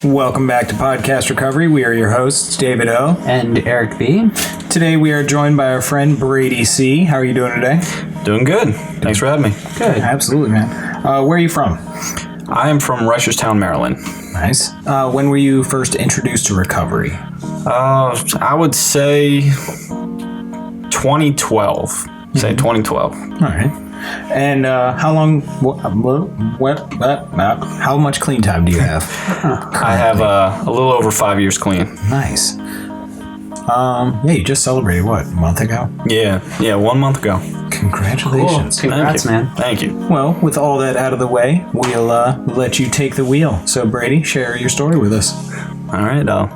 Welcome back to Podcast Recovery. We are your hosts, David O. And Eric B. Today we are joined by our friend Brady C. How are you doing today? Doing good. Thanks for having me. Good. Absolutely, man. Where are you from? I am from Reisterstown, Maryland. Nice. When were you first introduced to recovery? I would say 2012. Say 2012. All right. And how long? How much clean time do you have? I have a little over 5 years clean. Nice. Yeah, you just celebrated what, a month ago? Yeah, 1 month ago. Congratulations. Cool. Congrats, man. Thank you. Well, with all that out of the way, we'll let you take the wheel. So, Brady, share your story with us. All right, I'll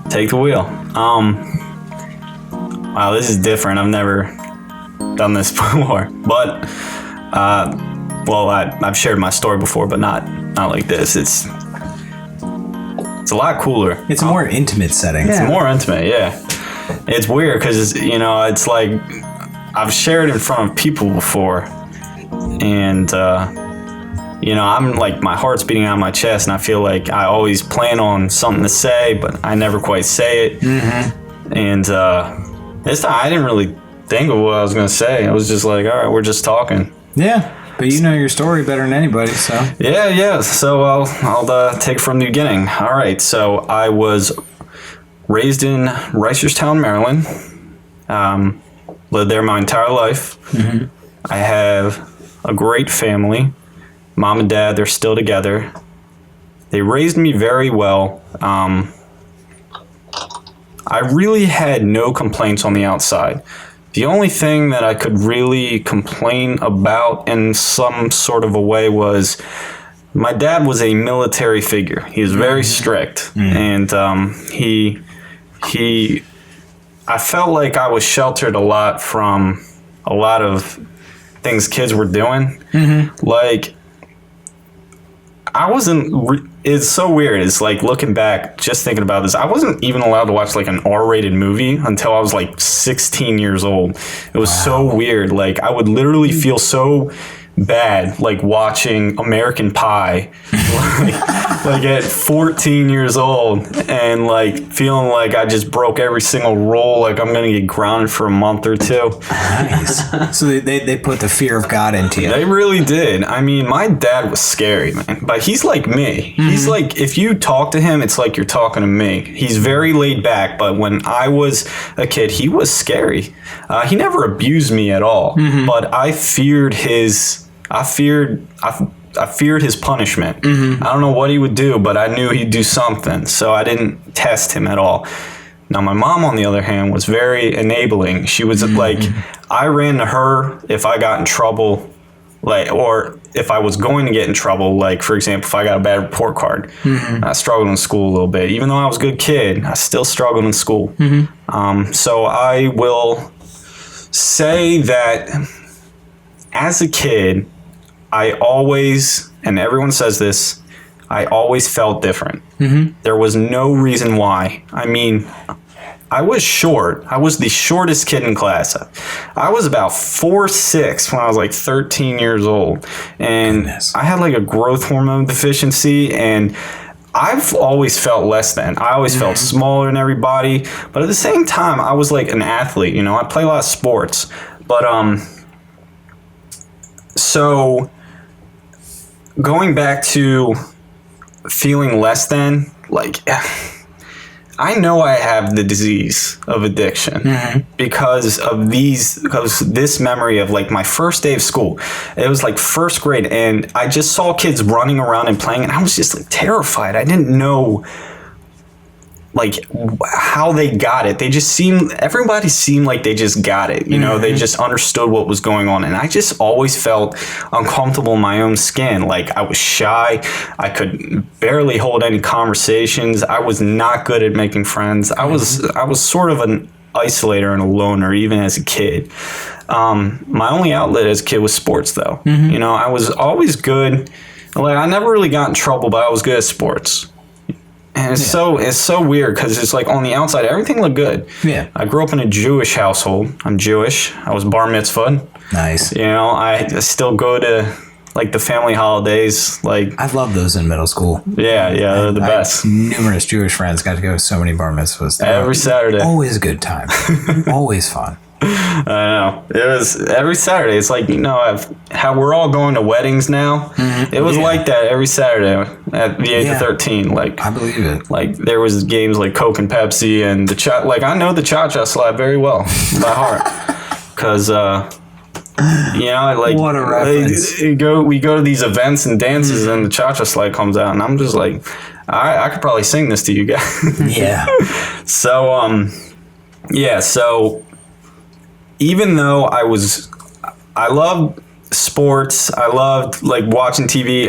take the wheel. Wow, this is different. I've never done this before, but I've shared my story before, but not like this. It's a lot cooler. It's a more intimate setting. It's more intimate, yeah. It's weird because it's like I've shared in front of people before, and I'm like, my heart's beating out of my chest, and I feel like I always plan on something to say, but I never quite say it. Mm-hmm. And this time I didn't really think of what I was going to say. I was just like, all right, we're just talking. Yeah, but you know your story better than anybody, so. Yeah. So I'll take it from the beginning. All right, so I was raised in Reisterstown, Maryland. Lived there my entire life. Mm-hmm. I have a great family. Mom and dad, they're still together. They raised me very well. I really had no complaints on the outside. The only thing that I could really complain about in some sort of a way was my dad was a military figure. He was very strict, and I felt like I was sheltered a lot from a lot of things kids were doing. Mm-hmm. Like, I wasn't. It's so weird. It's like, looking back, just thinking about this, I wasn't even allowed to watch like an R-rated movie until I was like 16 years old. It was so weird. Like, I would literally feel so bad, like watching American Pie, like at 14 years old, and like feeling like I just broke every single rule. Like, I'm gonna get grounded for a month or two. Nice. So they put the fear of God into you. They really did. I mean, my dad was scary, man, but he's like me. Mm-hmm. He's like, if you talk to him, it's like you're talking to me. He's very laid back, but when I was a kid, he was scary. He never abused me at all, but I feared his punishment. Mm-hmm. I don't know what he would do, but I knew he'd do something, so I didn't test him at all. Now, my mom, on the other hand, was very enabling. She was like, I ran to her if I got in trouble, or if I was going to get in trouble. Like, for example, if I got a bad report card, I struggled in school a little bit. Even though I was a good kid, I still struggled in school. Mm-hmm. So I will say that as a kid, I always, and everyone says this, I always felt different. Mm-hmm. There was no reason why. I mean, I was short. I was the shortest kid in class. I was about 4'6" when I was like 13 years old. And I had like a growth hormone deficiency, and I've always felt less than. I always felt smaller than everybody. But at the same time, I was like an athlete. I play a lot of sports. But, so going back to feeling less than, like, I know I have the disease of addiction because of this memory of like my first day of school. It was like first grade, and I just saw kids running around and playing, and I was just like terrified. I didn't know like how they got it. Everybody seemed like they just got it, they just understood what was going on. And I just always felt uncomfortable in my own skin. Like, I was shy. I could barely hold any conversations. I was not good at making friends. I was sort of an isolator and a loner, even as a kid. My only outlet as a kid was sports, though. I was always good. Like, I never really got in trouble, but I was good at sports. And it's so weird because it's like on the outside, everything looked good. Yeah. I grew up in a Jewish household. I'm Jewish. I was bar mitzvahed. Nice. I still go to like the family holidays. Like I love those in middle school. yeah, they're the best. Numerous Jewish friends got to go to so many bar mitzvahs. Every Saturday. Always a good time. Always fun. I know. It was every Saturday. It's like, how we're all going to weddings now. Mm-hmm. It was like that every Saturday at the age of 13. Like, I believe it. Like, there was games like Coke and Pepsi and the like, I know the Cha-Cha Slide very well by heart. Because, like, what a reference. we go to these events and dances and the Cha-Cha Slide comes out and I'm just like, I could probably sing this to you guys. Yeah. So, so even though I loved sports, I loved like watching TV.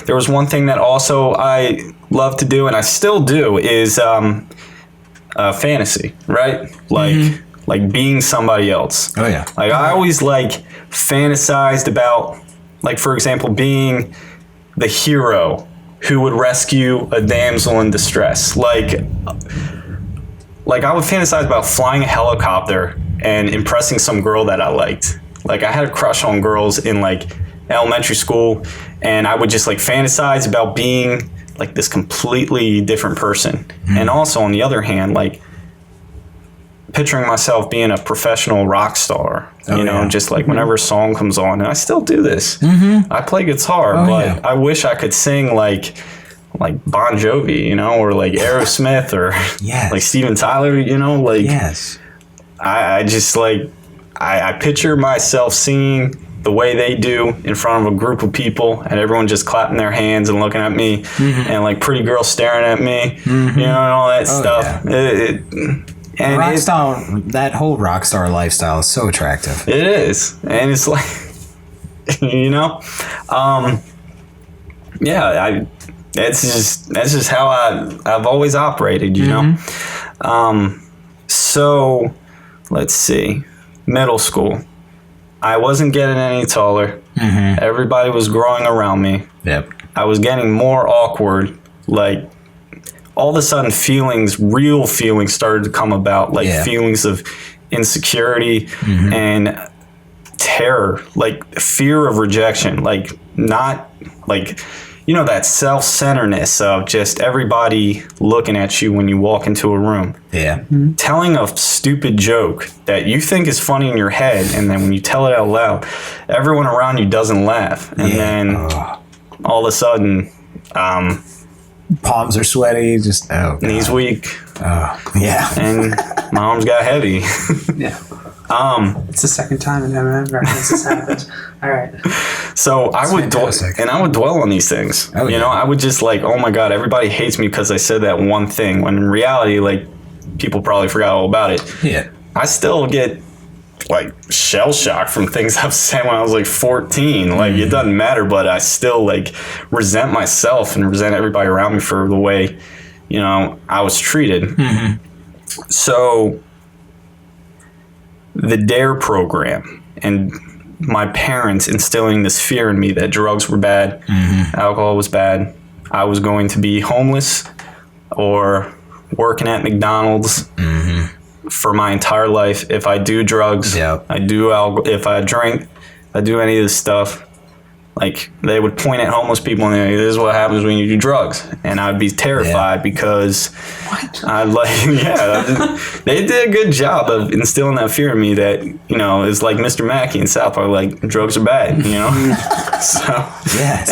There was one thing that also I love to do, and I still do, is fantasy, right? Like being somebody else. Oh yeah. Like I always like fantasized about, like for example, being the hero who would rescue a damsel in distress. Like I would fantasize about flying a helicopter and impressing some girl that I liked. Like I had a crush on girls in like elementary school, and I would just like fantasize about being like this completely different person. Mm-hmm. And also on the other hand, like picturing myself being a professional rock star, just like whenever a song comes on, and I still do this. Mm-hmm. I play guitar, but I wish I could sing like Bon Jovi, or like Aerosmith or like Steven Tyler, Yes. I just like, I picture myself singing the way they do in front of a group of people and everyone just clapping their hands and looking at me and like pretty girls staring at me, and all that stuff. Yeah. That whole rock star lifestyle is so attractive. It is. And it's like, that's just how I've always operated, So let's see, middle school, I wasn't getting any taller. Mm-hmm. Everybody was growing around me. Yep. I was getting more awkward. Like all of a sudden real feelings started to come about, like feelings of insecurity and terror, like fear of rejection, like not like, that self-centeredness of just everybody looking at you when you walk into a room. Yeah. Mm-hmm. Telling a stupid joke that you think is funny in your head, and then when you tell it out loud, everyone around you doesn't laugh. And then all of a sudden, palms are sweaty, just knees weak. And my arms got heavy. Yeah. It's the second time in ever this has happened. All right. So I would dwell on these things. I would just like, oh my God, everybody hates me because I said that one thing. When in reality, like people probably forgot all about it. Yeah. I still get like shell shock from things I've said when I was like 14. Like it doesn't matter, but I still like resent myself and resent everybody around me for the way, I was treated. Mm-hmm. So the DARE program and my parents instilling this fear in me that drugs were bad, alcohol was bad, I was going to be homeless or working at McDonald's for my entire life if I do drugs, I do if I drink, if I do any of this stuff. Like they would point at homeless people and they're like, this is what happens when you do drugs, and I'd be terrified because they did a good job of instilling that fear in me that it's like Mr. Mackey in South Park, like drugs are bad, So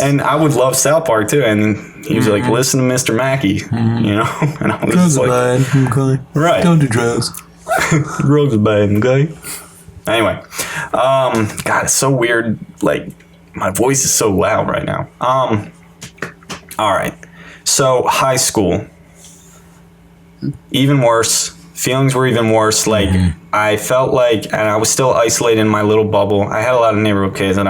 and I would love South Park too, and he was like, listen to Mr. Mackey, and I was drugs like, are bad, okay. Right, don't do drugs. Drugs are bad, okay. Anyway, God, it's so weird, like. My voice is so loud right now. All right. So high school, even worse. Feelings were even worse. Like I felt like, and I was still isolated in my little bubble. I had a lot of neighborhood kids, and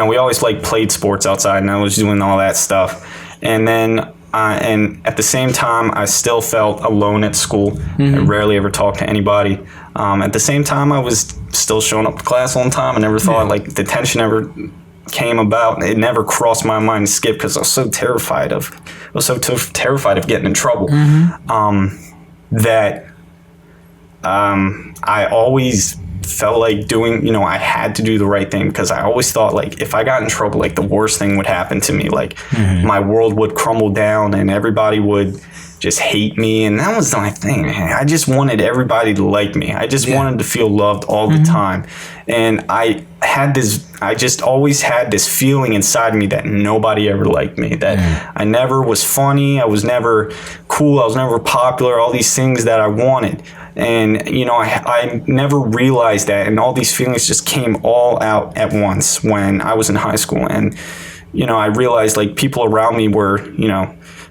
we always like played sports outside, and I was doing all that stuff. And then, and at the same time, I still felt alone at school. I rarely ever talked to anybody. At the same time, I was still showing up to class on time. I never thought like detention ever came about. It never crossed my mind to skip because I was so terrified of getting in trouble that I always felt like doing, I had to do the right thing, because I always thought, like, if I got in trouble, like, the worst thing would happen to me. Like, my world would crumble down and everybody would just hate me. And that was my thing, man. I just wanted everybody to like me. I just wanted to feel loved all the time. And I just always had this feeling inside me that nobody ever liked me, that I never was funny, I was never cool, I was never popular, all these things that I wanted. And, I never realized that. And all these feelings just came all out at once when I was in high school. And, I realized, like, people around me were,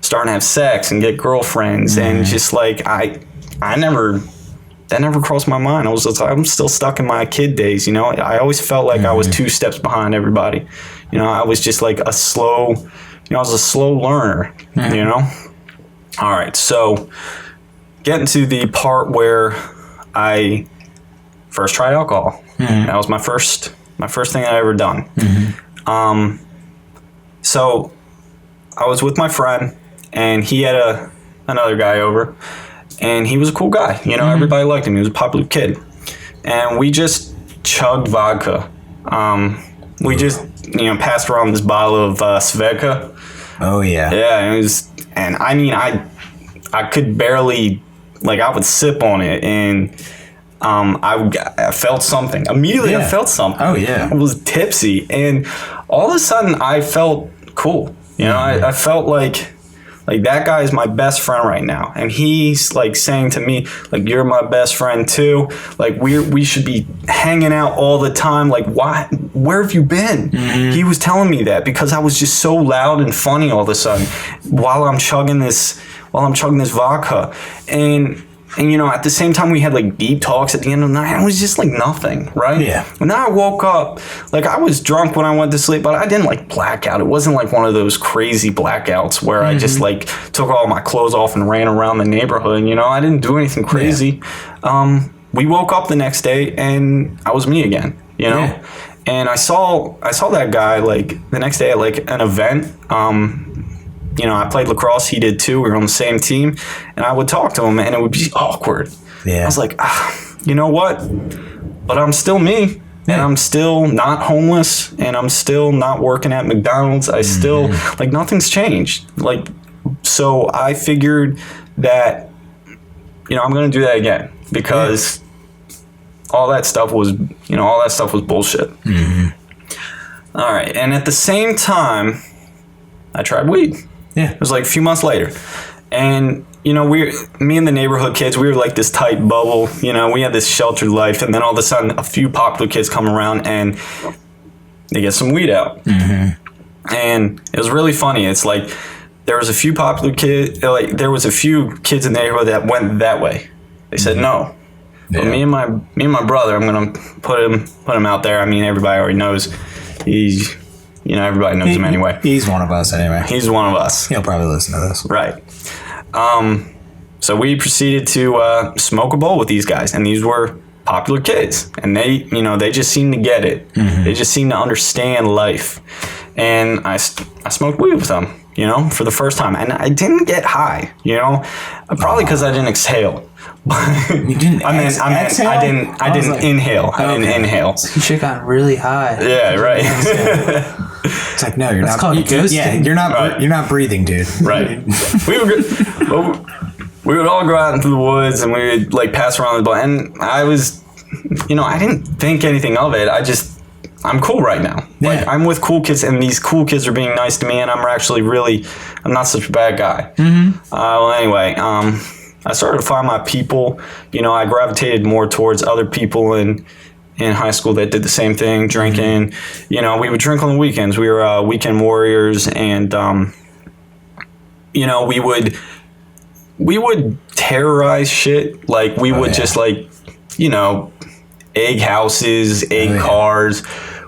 starting to have sex and get girlfriends. And just like, that never crossed my mind. I'm still stuck in my kid days, I always felt like I was 2 steps behind everybody. I was just like I was a slow learner, All right, so getting to the part where I first tried alcohol. That was my first thing I ever done. So I was with my friend, and he had another guy over, and he was a cool guy. Everybody liked him. He was a popular kid, and we just chugged vodka. We just passed around this bottle of Svedka. Oh yeah. Yeah, it was, and I mean, I could barely, like, I would sip on it, and I felt something immediately. Yeah. I felt something. Oh yeah. I was tipsy, and all of a sudden I felt cool. I felt like that guy is my best friend right now, and he's like saying to me, like, you're my best friend too. Like, we should be hanging out all the time. Like, why? Where have you been? He was telling me that because I was just so loud and funny all of a sudden while I'm chugging this vodka. And at the same time, we had like deep talks at the end of the night. It was just like nothing, right? Yeah. And then I woke up, like, I was drunk when I went to sleep, but I didn't like black out. It wasn't like one of those crazy blackouts where I just like took all my clothes off and ran around the neighborhood. I didn't do anything crazy. Yeah. We woke up the next day and I was me again, Yeah. And I saw that guy like the next day at like an event. I played lacrosse. He did too. We were on the same team, and I would talk to him, and it would be awkward. Yeah. I was like, you know what? But I'm still me, and I'm still not homeless, and I'm still not working at McDonald's. I still like nothing's changed. Like, so I figured that, I'm going to do that again because all that stuff was bullshit. All right, and at the same time, I tried weed. Yeah. It was like a few months later. And, me and the neighborhood kids, we were like this tight bubble. We had this sheltered life. And then all of a sudden, a few popular kids come around and they get some weed out. And it was really funny. It's like there was a few popular kids, like there was a few kids in the neighborhood that went that way. They said no. Yeah. But me and my brother, I'm going to put him out there. I mean, everybody already knows he's... everybody knows him anyway. He's one of us anyway. He's one of us. He'll probably listen to this. Right. So we proceeded to smoke a bowl with these guys, and these were popular kids, and they just seemed to get it. They just seemed to understand life. And I smoked weed with them, for the first time, and I didn't get high, probably because I didn't exhale. You didn't exhale? I didn't inhale. I didn't inhale. You should have gotten really high. Yeah, right. It's like, no, you're That's not. called ghosting. Yeah, you're not. Right. You're not breathing, dude. Right. We would all go out into the woods and we would like pass around the ball. And I was, I didn't think anything of it. I'm cool right now. Yeah. Like, I'm with cool kids, and these cool kids are being nice to me, and I'm not such a bad guy. Well, anyway, I started to find my people. I gravitated more towards other people in high school that did the same thing, drinking. We would drink on the weekends. We were weekend warriors, and we would terrorize shit. Like, we would just like, egg houses, egg cars.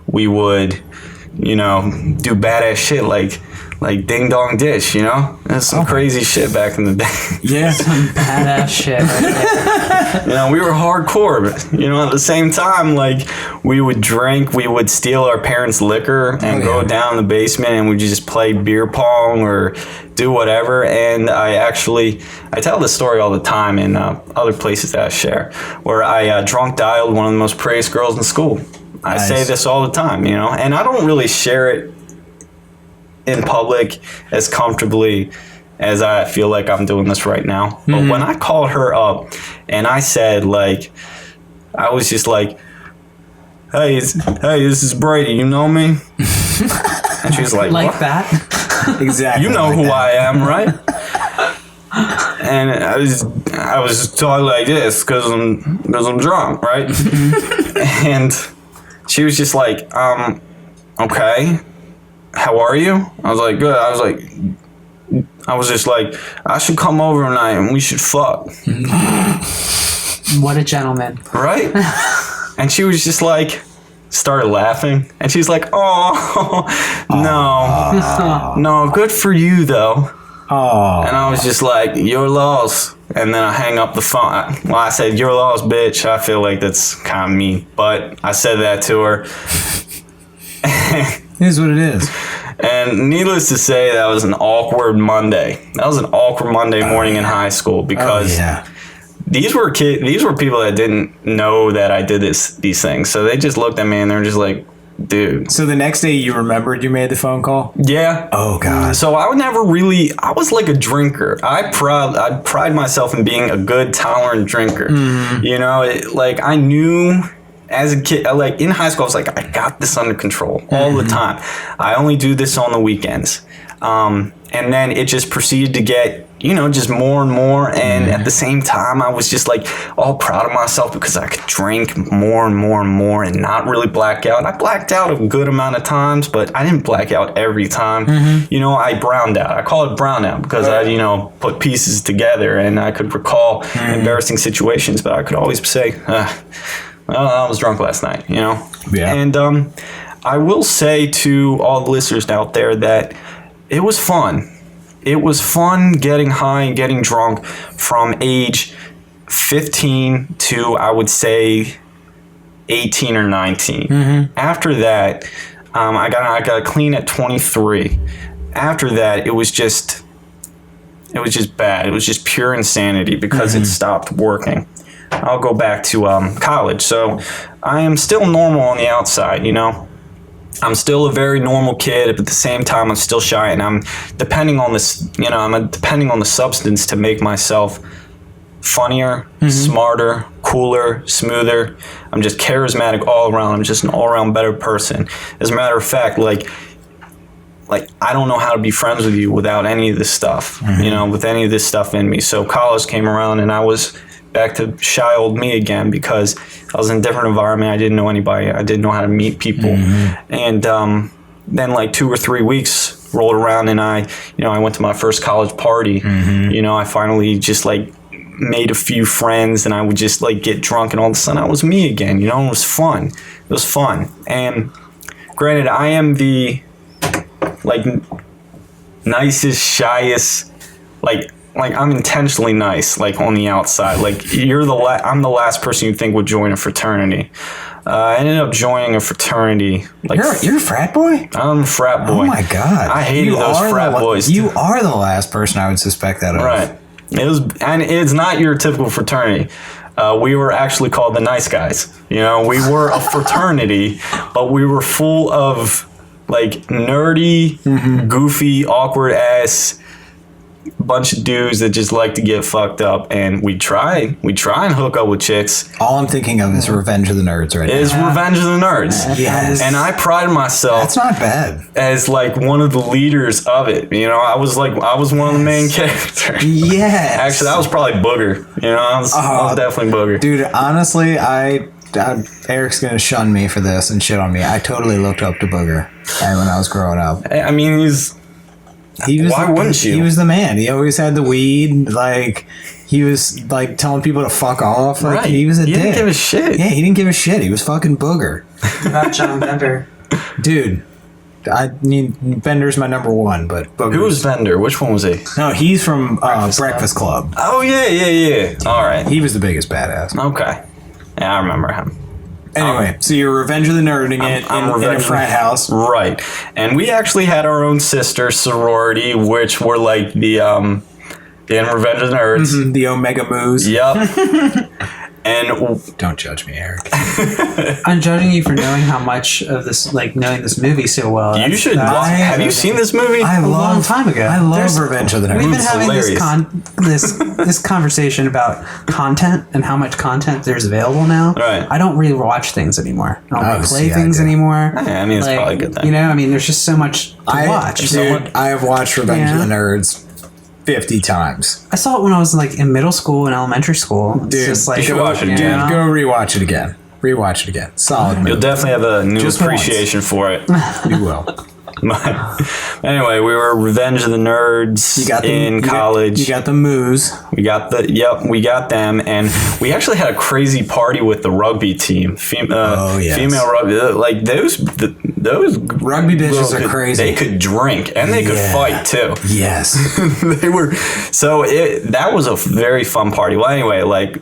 We would, do badass shit. Like like ding dong ditch, you know? That's some crazy shit back in the day. Yeah. Some badass shit right there. You know, we were hardcore, but, you know, at the same time, like, we would drink, we would steal our parents' liquor and go down the basement and we'd just play beer pong or do whatever. And I tell this story all the time in other places that I share, where I drunk dialed one of the most praised girls in school. I say this all the time, you know, and I don't really share it in public as comfortably as I feel like I'm doing this right now. But when I called her up and I said, like, I was just like, hey, this is Brady, you know me? And she was like, Like what? that? Exactly. You know like who that. I am, right? And I was talking like this because I'm drunk, right? And she was just like, okay, how are you? I was like, good. I was just like, I should come over tonight and we should fuck. What a gentleman. Right? And she was just like, started laughing. And she's like, oh, no, good for you though. Oh. And I was just like, you're lost. And then I hang up the phone. Well, I said, you're lost, bitch. I feel like that's kind of mean. But I said that to her. It is what it is. And needless to say, that was an awkward Monday. That was an awkward Monday morning in high school because these were people that didn't know that I did these things. So they just looked at me and they're just like, dude. So the next day you remembered you made the phone call? Yeah. Oh, God. So I was like a drinker. I pride myself in being a good, tolerant drinker. You know, I knew as a kid, like in high school, I was like, I got this under control all the time. I only do this on the weekends. And then it just proceeded to get, you know, just more and more. And at the same time, I was just like all proud of myself because I could drink more and more and more and not really black out. I blacked out a good amount of times, but I didn't black out every time. You know, I browned out. I call it brown out because I, you know, put pieces together and I could recall embarrassing situations, but I could always say, well, I was drunk last night, you know? Yeah. And I will say to all the listeners out there that it was fun. It was fun getting high and getting drunk from age 15 to, I would say, 18 or 19. After that, I got clean at 23. After that, it was just bad. It was just pure insanity because it stopped working. I'll go back to college. So I am still normal on the outside, you know. I'm still a very normal kid, but at the same time, I'm still shy, and I'm depending on this, you know, I'm depending on the substance to make myself funnier, smarter, cooler, smoother. I'm just charismatic all around. I'm just an all-around better person. As a matter of fact, like I don't know how to be friends with you without any of this stuff, you know, with any of this stuff in me. So college came around, and I was back to shy old me again because I was in a different environment. I didn't know anybody. I didn't know how to meet people. And then like 2 or 3 weeks rolled around and I went to my first college party. You know, I finally just like made a few friends and I would just like get drunk and all of a sudden I was me again. You know, it was fun. It was fun. And granted, I am the like nicest, shyest, like I'm intentionally nice, like on the outside. Like I'm the last person you think would join a fraternity. I ended up joining a fraternity. Like You're a frat boy? I'm a frat boy. Oh my God! I hated those frat boys. You are the last person I would suspect that of. Right. It's not your typical fraternity. We were actually called the nice guys. You know, we were a fraternity, but we were full of like nerdy, goofy, awkward ass bunch of dudes that just like to get fucked up, and we try and hook up with chicks. All I'm thinking of is Revenge of the Nerds right now. Revenge of the Nerds. Yes. And I pride myself That's not bad. as like one of the leaders of it. You know, I was one of the main characters. Yes. Actually, that was probably Booger. You know, I was definitely Booger. Dude, honestly, Eric's gonna shun me for this and shit on me. I totally looked up to Booger when I was growing up. I mean, why wouldn't you? He was the man. He always had the weed. Like, he was like telling people to fuck off. Like, right. He was a dick. He didn't give a shit. Yeah, he didn't give a shit. He was fucking Booger. What about John Denver? Dude, I need Bender's my number one, but Booger's. Who was Vendor? Which one was he? No, he's from Breakfast Club. Oh, yeah. All right. He was the biggest badass. Okay. Yeah, I remember him. Anyway, so you're Revenge of the Nerding it in a frat house. Right. And we actually had our own sister sorority, which were like the in Revenge of the Nerds. Mm-hmm, the Omega Moos. Yep. And don't judge me, Eric. I'm judging you for knowing how much of this, like knowing this movie so well. You should. Have you seen this movie? A long time ago. I love Revenge of the Nerds. We've been having hilarious. this conversation about content and how much content there's available now. Right. I don't really watch things anymore. I don't play things anymore. Yeah, I mean, it's probably a good thing. You know, I mean, there's just so much to watch. Dude, I have watched Revenge of the Nerds 50 times. I saw it when I was like in middle school and elementary school. It's Dude, just like, you should watch it again. Dude, go rewatch it again. Rewatch it again. Solid movie. You'll definitely have a new Just appreciation for it. You will. Anyway, we were Revenge of the Nerds in college. You got the Moos. We got them, and we actually had a crazy party with the rugby team. Female rugby, like those rugby bitches are crazy. They could drink and they could fight too. Yes, they were. So that was a very fun party. Well, anyway, like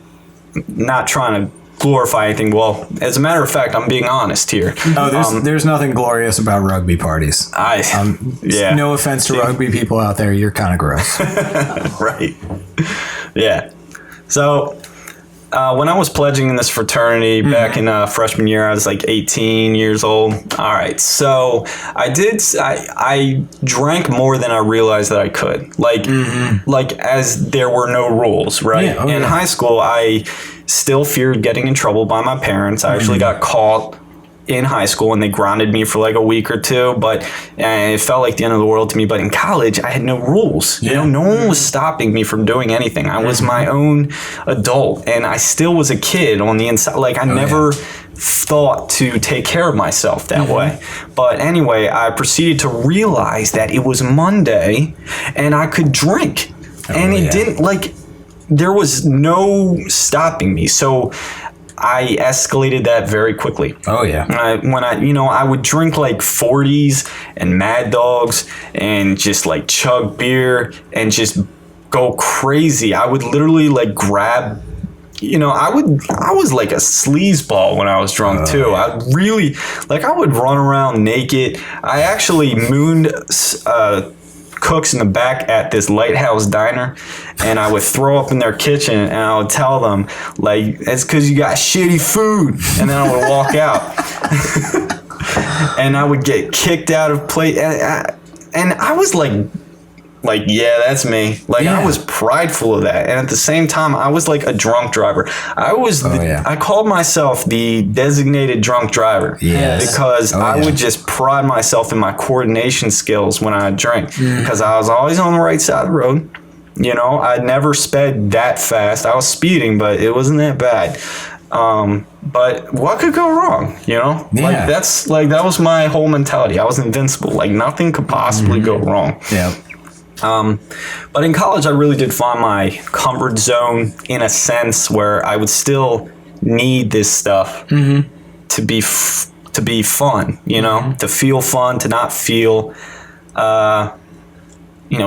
not trying to glorify anything. Well, as a matter of fact, I'm being honest here. Oh, there's nothing glorious about rugby parties. Yeah. No offense to rugby people out there, you're kind of gross. Right. Yeah. So when I was pledging in this fraternity back in freshman year, I was like 18 years old. All right. So I drank more than I realized that I could. Like as there were no rules, right? Yeah, in high school, I still feared getting in trouble by my parents. I actually got caught in high school and they grounded me for like a week or two, but it felt like the end of the world to me. But in college, I had no rules. You know, no one was stopping me from doing anything. I was my own adult and I still was a kid on the inside. Like I never thought to take care of myself that way. But anyway, I proceeded to realize that it was Monday and I could drink. Didn't like, there was no stopping me. So I escalated that very quickly. Oh yeah. I would drink like 40s and Mad Dogs and just like chug beer and just go crazy. I would literally like grab, I was like a sleazeball when I was drunk too. Yeah. I would run around naked. I actually mooned cooks in the back at this Lighthouse Diner, and I would throw up in their kitchen and I would tell them like, it's because you got shitty food, and then I would walk out and I would get kicked out of play, and I was like yeah, that's me. I was prideful of that, and at the same time I was like a drunk driver. I called myself the designated drunk driver because I would just pride myself in my coordination skills when I drank, because I was always on the right side of the road. I never sped that fast. I was speeding, but it wasn't that bad. But what could go wrong? That was my whole mentality. I was invincible. Like nothing could possibly go wrong. Yeah. But in college, I really did find my comfort zone in a sense where I would still need this stuff to be fun, to feel fun, to not feel,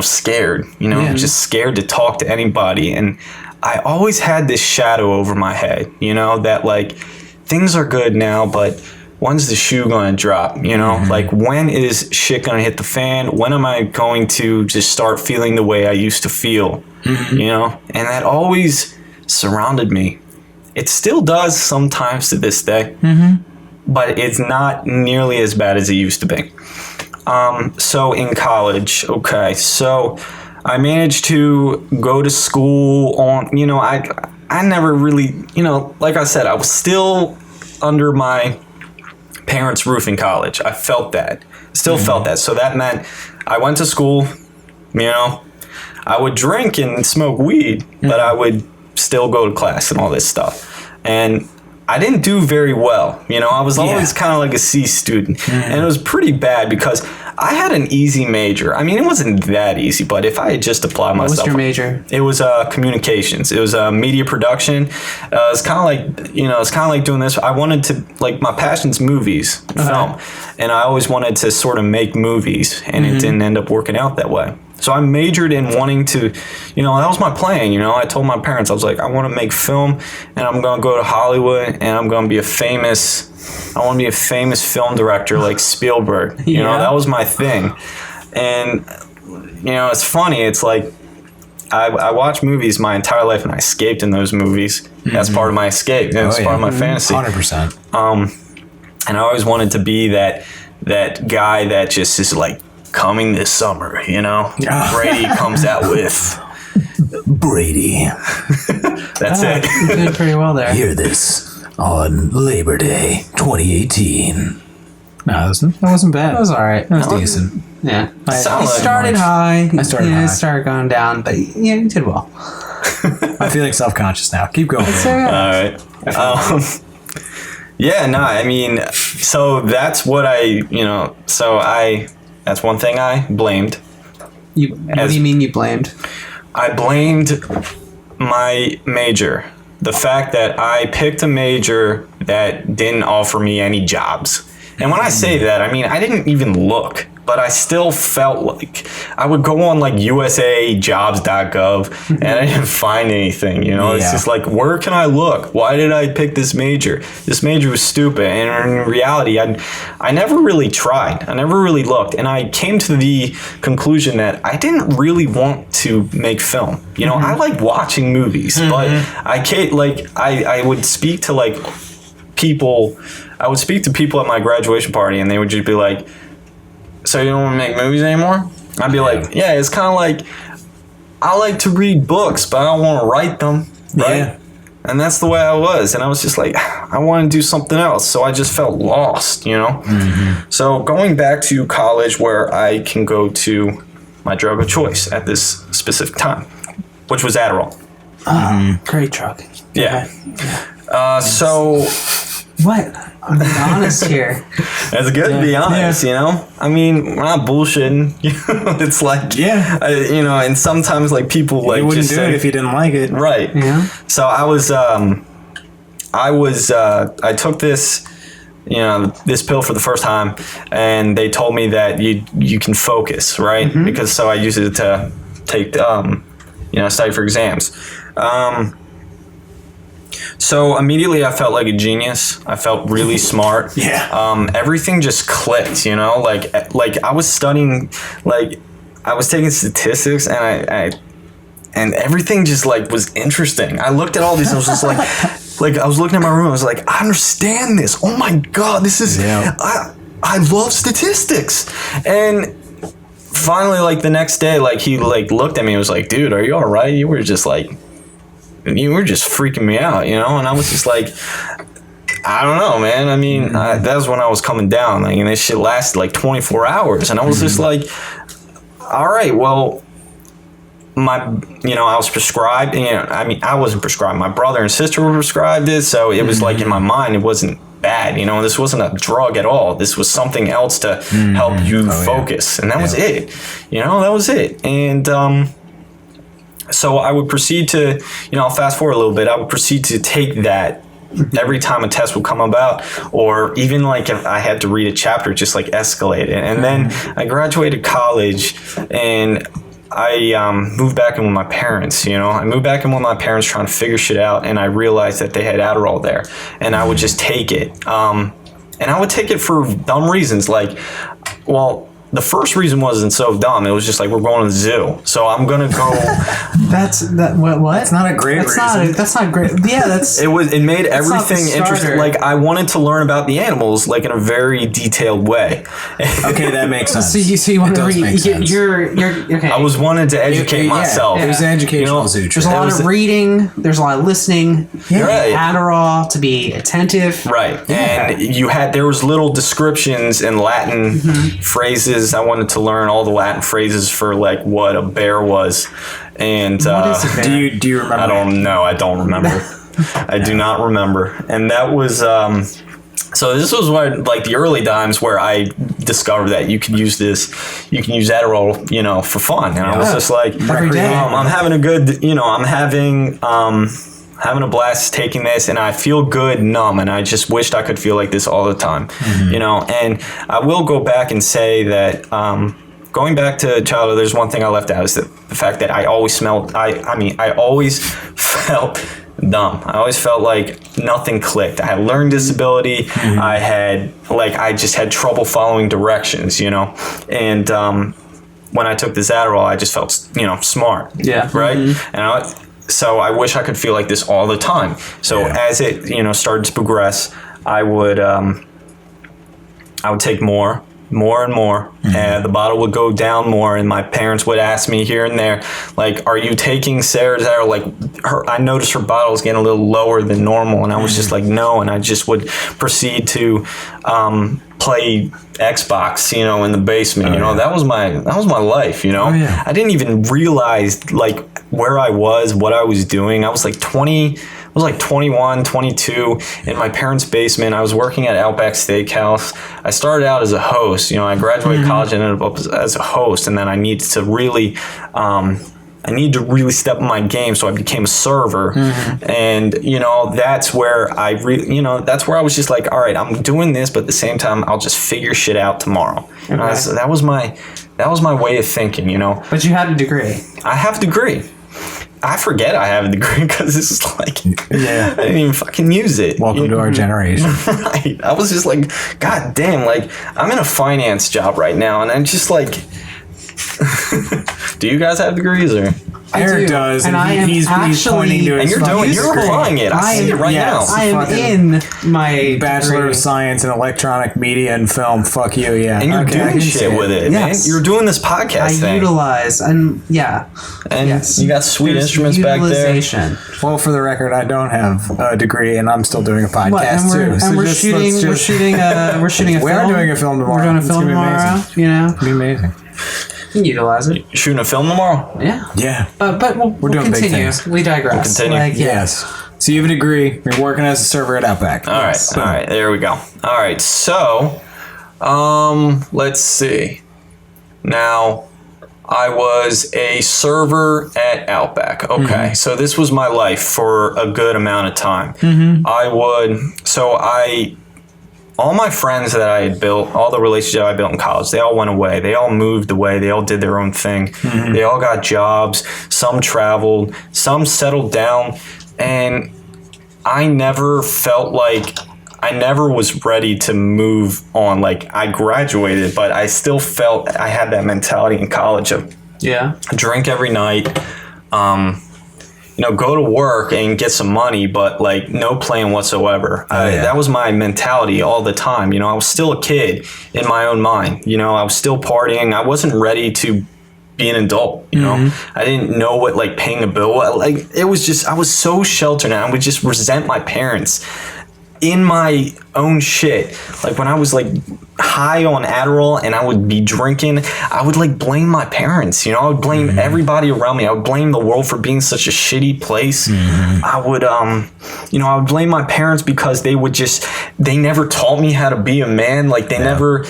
scared, just scared to talk to anybody. And I always had this shadow over my head, that like things are good now, but when's the shoe going to drop? Like when is shit going to hit the fan? When am I going to just start feeling the way I used to feel? And that always surrounded me. It still does sometimes to this day, but it's not nearly as bad as it used to be. So in college, so I managed to go to school on, I never really, like I said, I was still under my parents' roof in college. I felt that. Still felt that. So that meant I went to school, I would drink and smoke weed, but I would still go to class and all this stuff. And I didn't do very well. You know, I was always kind of like a C student. And it was pretty bad because I had an easy major. I mean, it wasn't that easy, but if I had just applied myself. What was your major? It was communications. It was media production. It's kind of like, you know, it's kind of like doing this. I wanted to, like, my passion's movies, film. And I always wanted to sort of make movies, and it didn't end up working out that way. So I majored in wanting to, you know, that was my plan. You know, I told my parents, I was like, I want to make film, and I'm going to go to Hollywood, and I'm going to be I want to be a famous film director like Spielberg. You know, that was my thing. And, you know, it's funny. It's like, I watched movies my entire life, and I escaped in those movies. That's part of my escape. That's part of my fantasy. 100%. And I always wanted to be that guy that just is like, coming this summer, you know? Brady comes out with Brady. That's it. You did pretty well there. Hear this on Labor Day 2018. No, that wasn't bad. That was all right. That was decent. Yeah. Sound You like started high. I started high. It started going down, but yeah, you did well. I'm feeling self-conscious now. Keep going. So, All right. Yeah, no, I mean, so that's what that's one thing I blamed. what do you mean you blamed? I blamed my major. The fact that I picked a major that didn't offer me any jobs. And when I say that, I mean, I didn't even look, but I still felt like I would go on like usajobs.gov and I didn't find anything, you know? It's just like, where can I look? Why did I pick this major? This major was stupid. And in reality, I never really tried. I never really looked. And I came to the conclusion that I didn't really want to make film. You know, I like watching movies, but I can't, like, I would speak to like people. I would speak to people at my graduation party, and they would just be like, so you don't want to make movies anymore? I'd be like, yeah, it's kind of like, I like to read books, but I don't want to write them, right? Yeah. And that's the way I was. And I was just like, I want to do something else. So I just felt lost, you know? So going back to college, where I can go to my drug of choice at this specific time, which was Adderall. Great drug. Yeah. So... What? I'm being honest here. It's good to be honest, you know? I mean, we're not bullshitting. You know, it's like, you know, and sometimes like people like you wouldn't just do say, it if you didn't like it. Right. Yeah. So I took this, you know, this pill for the first time, and they told me that you can focus, right? Because so I used it to take, you know, study for exams. So immediately I felt like a genius. I felt really smart. Everything just clicked, you know, like I was studying, like I was taking statistics, and and everything just like was interesting. I looked at all these and I was just like I was looking at my room. I was like, I understand this. Oh my God, this is, I love statistics. And finally, like the next day, like he like looked at me and was like, dude, are you all right? You were just freaking me out, you know? And I was just like, I don't know, man. I mean, that was when I was coming down. Like, and this shit lasted like 24 hours. And I was just like, all right, well, I was prescribed. You know, I mean, I wasn't prescribed. My brother and sister were prescribed it. So it was like in my mind, it wasn't bad. You know, this wasn't a drug at all. This was something else to help you focus. And that was it. You know, that was it. And, so I would proceed to, you know, I'll fast forward a little bit. I would proceed to take that every time a test would come about, or even like if I had to read a chapter, just like escalate it. And then I graduated college, and I moved back in with my parents, you know. I moved back in with my parents trying to figure shit out, and I realized that they had Adderall there, and I would just take it. And I would take it for dumb reasons, like, well, the first reason wasn't so dumb. It was just like, we're going to the zoo, so I'm gonna go. What? That's not a great reason. That's not great. Yeah, that's. It made everything interesting. Like, I wanted to learn about the animals, like in a very detailed way. Okay, that makes sense. So you want to read? You're okay. I was wanting to educate myself. It was an educational zoo. There's a lot of reading. There's a lot of listening. Right. Adderall to be attentive. Right. Yeah. And there was little descriptions in Latin phrases. I wanted to learn all the Latin phrases for like what a bear was. And what is a bear? Do you remember? I don't know. I don't remember. I do not remember. And that was so this was when, like, the early times where I discovered that you can use Adderall, you know, for fun. And I was just like, Every day. I'm having a good, you know, I'm having a blast taking this, and I feel good, numb, and I just wished I could feel like this all the time, you know. And I will go back and say that going back to childhood, there's one thing I left out, is the fact that I always I always felt dumb. I always felt like nothing clicked. I had a learning disability. I just had trouble following directions, you know. And when I took this Adderall, I just felt, you know, smart. Yeah. Right. And so I wish I could feel like this all the time. So as it, you know, started to progress, I would take more and more, and the bottle would go down more, and my parents would ask me here and there, like, are you taking Sarah's Adderall? Like, I noticed her bottle was getting a little lower than normal, and I was just like, no, and I just would proceed to play Xbox, you know, in the basement. You know, that was my life, you know. I didn't even realize, like, where I was, what I was doing. I was like 21, 22 in my parents' basement. I was working at Outback Steakhouse. I started out as a host. You know, I graduated college and ended up as a host, and then I needed to really step in my game, so I became a server. And, you know, that's where I was just like, all right, I'm doing this, but at the same time, I'll just figure shit out tomorrow. Okay. That was my way of thinking, you know. But you had a degree. I have a degree. I forget I have a degree because this is like, I didn't even fucking use it. Welcome to our generation. Right. I was just like, God damn, like, I'm in a finance job right now, and I'm just like, do you guys have degrees, or? Eric does, and he's pointing to his and you're applying it. I see it right now. I am in my Bachelor degree. of Science in Electronic Media and Film. Fuck you, yeah. And you're doing shit with it, man. You're doing this podcast thing. Utilize, and you got sweet instruments back there. Well, for the record, I don't have a degree, and I'm still doing a podcast we're shooting a film. We are doing a film tomorrow. We're doing a film tomorrow. Amazing. You know, it'd be amazing. You can utilize it. Shooting a film tomorrow? Yeah. But we'll doing big continue. things. We digress. We'll continue. Like, Yes. So you have a degree. You're working as a server at Outback. All right. There we go. All right. So, let's see. Now, I was a server at Outback. Okay. So this was my life for a good amount of time. All my friends that I had built, all the relationships I built in college, they all went away. They all moved away. They all did their own thing. They all got jobs. Some traveled. Some settled down. And I never felt like, I never was ready to move on. Like, I graduated, but I still felt I had that mentality in college of drink every night, you know, go to work and get some money, but like no plan whatsoever. That was my mentality all the time. You know, I was still a kid in my own mind. You know, I was still partying. I wasn't ready to be an adult. You know, I didn't know what like paying a bill. Like, it was just, I was so sheltered, and I would just resent my parents in my own shit. Like, when I was like high on Adderall and I would be drinking, I would like blame my parents. You know, I would blame everybody around me. I would blame the world for being such a shitty place. I would you know, I would blame my parents because they never taught me how to be a man. Like, they never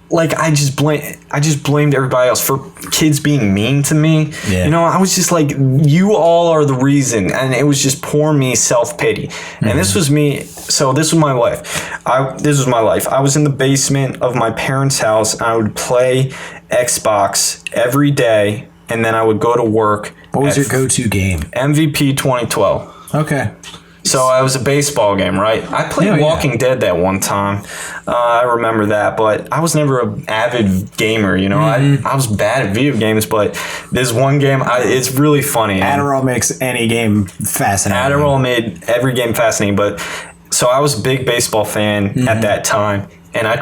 like, I just blamed everybody else for kids being mean to me. You know, I was just like, you all are the reason. And it was just poor me self-pity. And this was me. So this was my life. I was in the basement of my parents' house, and I would play Xbox every day, and then I would go to work. What was your go-to game? MVP 2012. Okay. So it was a baseball game, right? I played Walking Dead that one time. I remember that, but I was never an avid gamer, you know. I was bad at video games, but this one game, it's really funny. Adderall makes any game fascinating. Adderall made every game fascinating, but so I was a big baseball fan at that time, and I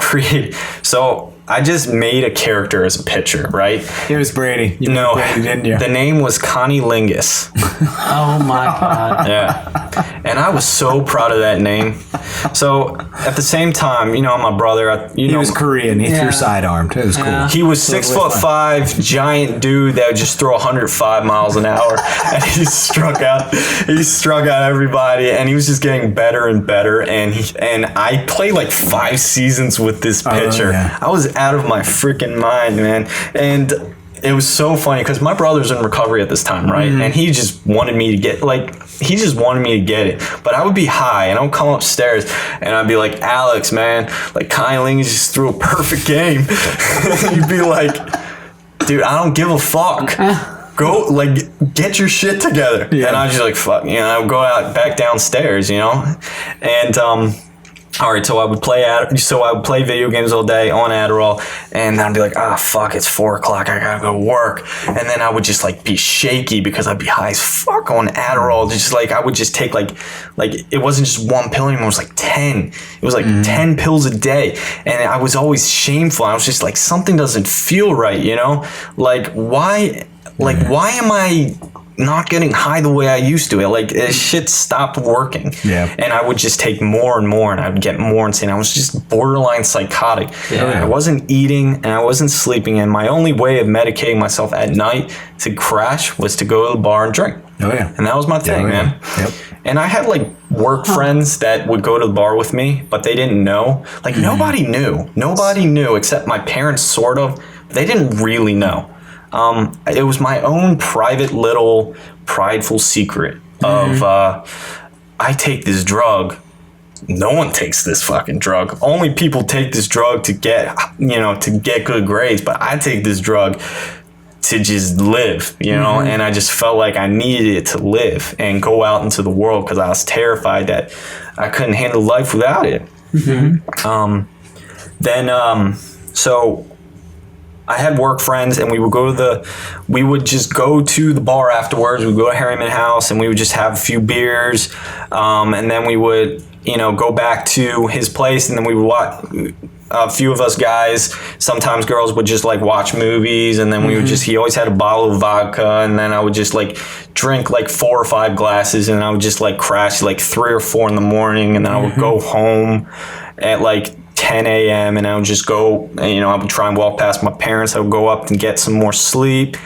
just made a character as a pitcher, right? It was Brady. You Brady, didn't you? The name was Connie Lingus. Oh my God. Yeah. And And I was so proud of that name. So at the same time, you know, my brother, He was Korean. He threw sidearmed. It was cool. he was 6'5", giant dude that would just throw 105 miles an hour, and he struck out everybody, and he was just getting better and better. And I played like 5 seasons with this pitcher. Yeah. I was out of my freaking mind, man, and it was so funny because my brother's in recovery at this time, right? And he just wanted me to get it. But I would be high and I would come upstairs and I'd be like, Alex, man, like Kai Ling just threw a perfect game. You'd be like, dude, I don't give a fuck. Go, like, get your shit together. Yeah. And I was just like, fuck, you know, I would go back downstairs, you know? And, all right, so I would play video games all day on Adderall, and I'd be like, fuck, it's 4 o'clock, I gotta go work. And then I would just like be shaky because I'd be high as fuck on Adderall. Just like I would just take like it wasn't just 1 pill anymore, it was like 10. It was like 10 pills a day. And I was always shameful. I was just like, something doesn't feel right, you know? Like why am I not getting high the way I used to? Like, shit stopped working. Yeah. And I would just take more and more, and I would get more insane. I was just borderline psychotic. Yeah. I wasn't eating and I wasn't sleeping, and my only way of medicating myself at night to crash was to go to the bar and drink. Oh, yeah. And that was my thing, man. Yep. And I had like work friends that would go to the bar with me, but they didn't know. Like nobody knew except my parents, sort of. They didn't really know. It was my own private little prideful secret of I take this drug. No one takes this fucking drug. Only people take this drug to get good grades, but I take this drug to just live, you know, and I just felt like I needed it to live and go out into the world because I was terrified that I couldn't handle life without it. So I had work friends, and we would just go to the bar afterwards. We'd go to Harriman House, and we would just have a few beers, and then we would, you know, go back to his place, and then we would watch. A few of us guys, sometimes girls would just like watch movies, and then we would he always had a bottle of vodka, and then I would just like drink like 4 or 5 glasses, and I would just like crash like 3 or 4 in the morning, and then I would go home at like 10 a.m. and I would just go, you know, I would try and walk past my parents. I would go up and get some more sleep,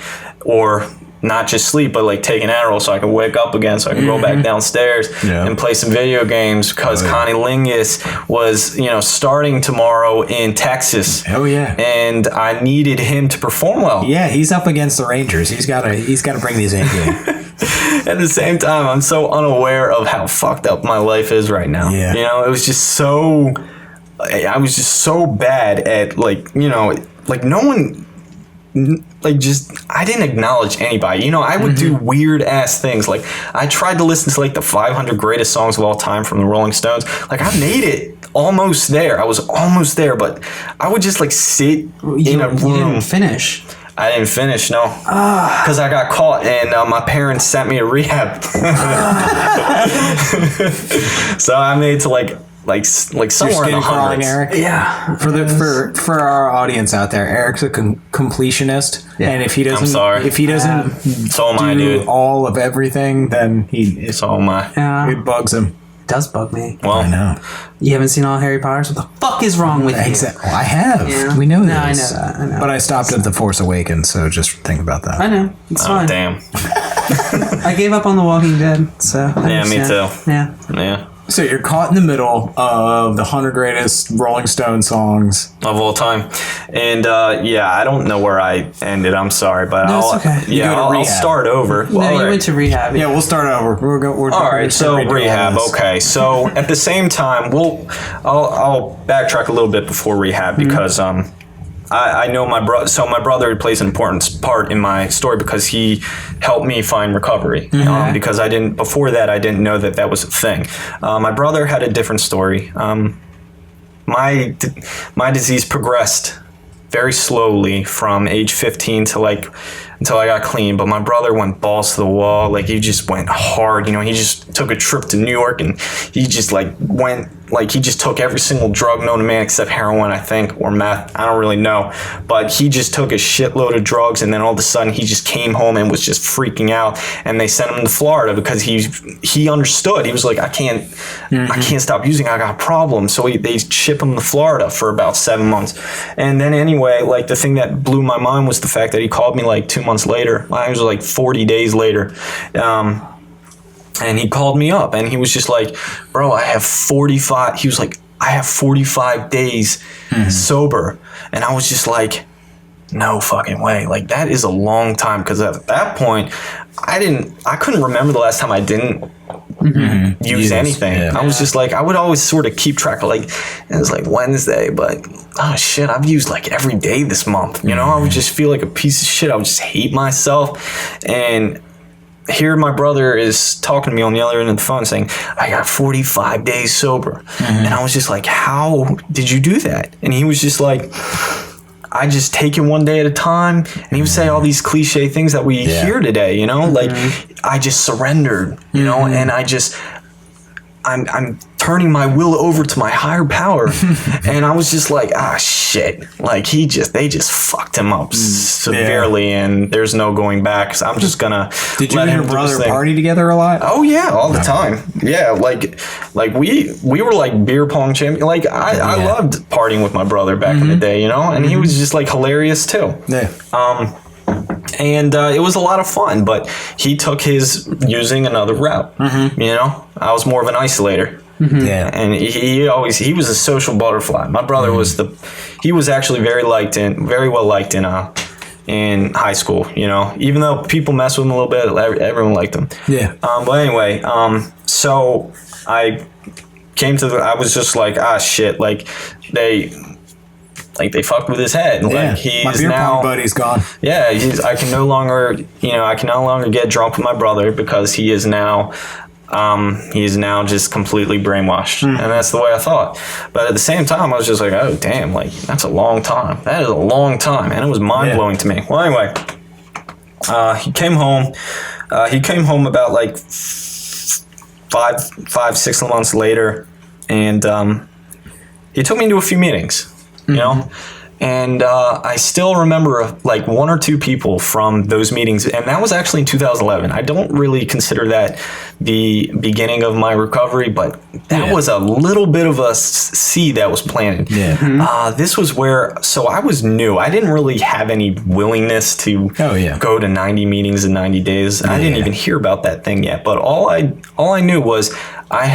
or not just sleep, but like take an Adderall so I could wake up again, so I could go back downstairs and play some video games, because Connie Lingus was, you know, starting tomorrow in Texas. Oh yeah. And I needed him to perform well. Yeah, he's up against the Rangers. He's got to bring these in game. At the same time, I'm so unaware of how fucked up my life is right now. Yeah. You know, it was just so, I was just so bad at, like, you know, like no one, like, just, I didn't acknowledge anybody. You know, I would do weird ass things. Like, I tried to listen to like the 500 greatest songs of all time from the Rolling Stones. Like, I made it almost there. I was almost there, but I would just like sit in a room. You didn't finish. I didn't finish, no, because I got caught, and my parents sent me to rehab. So I made it to like somewhere in the hundreds. Eric? Yeah. For our audience out there, Eric's a completionist, and if he doesn't, I'm sorry. if he doesn't So am I, do dude. all of everything, then So am I. Yeah. it bugs him. Does bug me. Well, I know. You haven't seen all Harry Potters? What the fuck is wrong with you? Exactly. Well, I have. Yeah. We know No, this. I know. But I stopped at The Force Awakens, so just think about that. I know. It's oh, fine. damn. I gave up on The Walking Dead, so. Yeah, me too. Yeah. Yeah. So you're caught in the middle of the 100 greatest Rolling Stone songs Of all time. And yeah, I don't know where I ended. I'm sorry, but No, it's okay. You go to I'll rehab. start over. No, All you right. went to rehab. Yeah, we'll start over. We're All right, so redo all rehab. this. Okay, so at the same time, I'll backtrack a little bit before rehab because I know my brother. So my brother plays an important part in my story because he helped me find recovery. Because I didn't before that. I didn't know that was a thing. My brother had a different story. My disease progressed very slowly from age 15 to until I got clean. But my brother went balls to the wall. Like, he just went hard. You know, he just took a trip to New York and he just like went like he just took every single drug known to man except heroin, I think, or meth. I don't really know. But he just took a shitload of drugs, and then all of a sudden he just came home and was just freaking out. And they sent him to Florida because he understood. He was like, I can't stop using. I got problems. So they ship him to Florida for about 7 months. And then anyway, like the thing that blew my mind was the fact that he called me like 2 months later. I was like 40 days later. And he called me up and he was just like, bro, I have 45 days sober. And I was just like, no fucking way. Like, that is a long time. Because at that point, I couldn't remember the last time I didn't use anything. Yeah. I was just like, I would always sort of keep track of like, it was like Wednesday, but oh shit, I've used like every day this month. You know, I would just feel like a piece of shit. I would just hate myself. And here my brother is talking to me on the other end of the phone saying, I got 45 days sober. And I was just like, how did you do that? And he was just like, I just take it one day at a time. And he would say all these cliche things that we hear today, you know, like I just surrendered, you know, and I'm turning my will over to my higher power. And I was just like, shit. Like they just fucked him up severely and there's no going back. So I'm just gonna Did you and your brother party together a lot? Oh yeah, all the time. Yeah, like we were like beer pong champions. Like I loved partying with my brother back in the day, you know, and he was just like hilarious too. Yeah. And it was a lot of fun, but he took his using another route. You know, I was more of an isolator. Yeah, and he was a social butterfly. My brother he was actually very well liked in high school. You know, even though people mess with him a little bit, everyone liked him. Yeah. But anyway, so I was just like, shit, like they fucked with his head. Yeah. Like he's my beer pong buddy's gone. Yeah, I can no longer get drunk with my brother because he is now just completely brainwashed. And that's the way I thought. But at the same time, I was just like, oh damn, like that's a long time. That is a long time, and it was mind blowing to me. Well, anyway, he came home. He came home about like 6 months later, and he took me to a few meetings. You know, and I still remember like one or two people from those meetings, and that was actually in 2011. I don't really consider that the beginning of my recovery, but that was a little bit of a seed that was planted. Yeah. This was so I was new. I didn't really have any willingness to go to 90 meetings in 90 days. I didn't even hear about that thing yet, but all I knew was I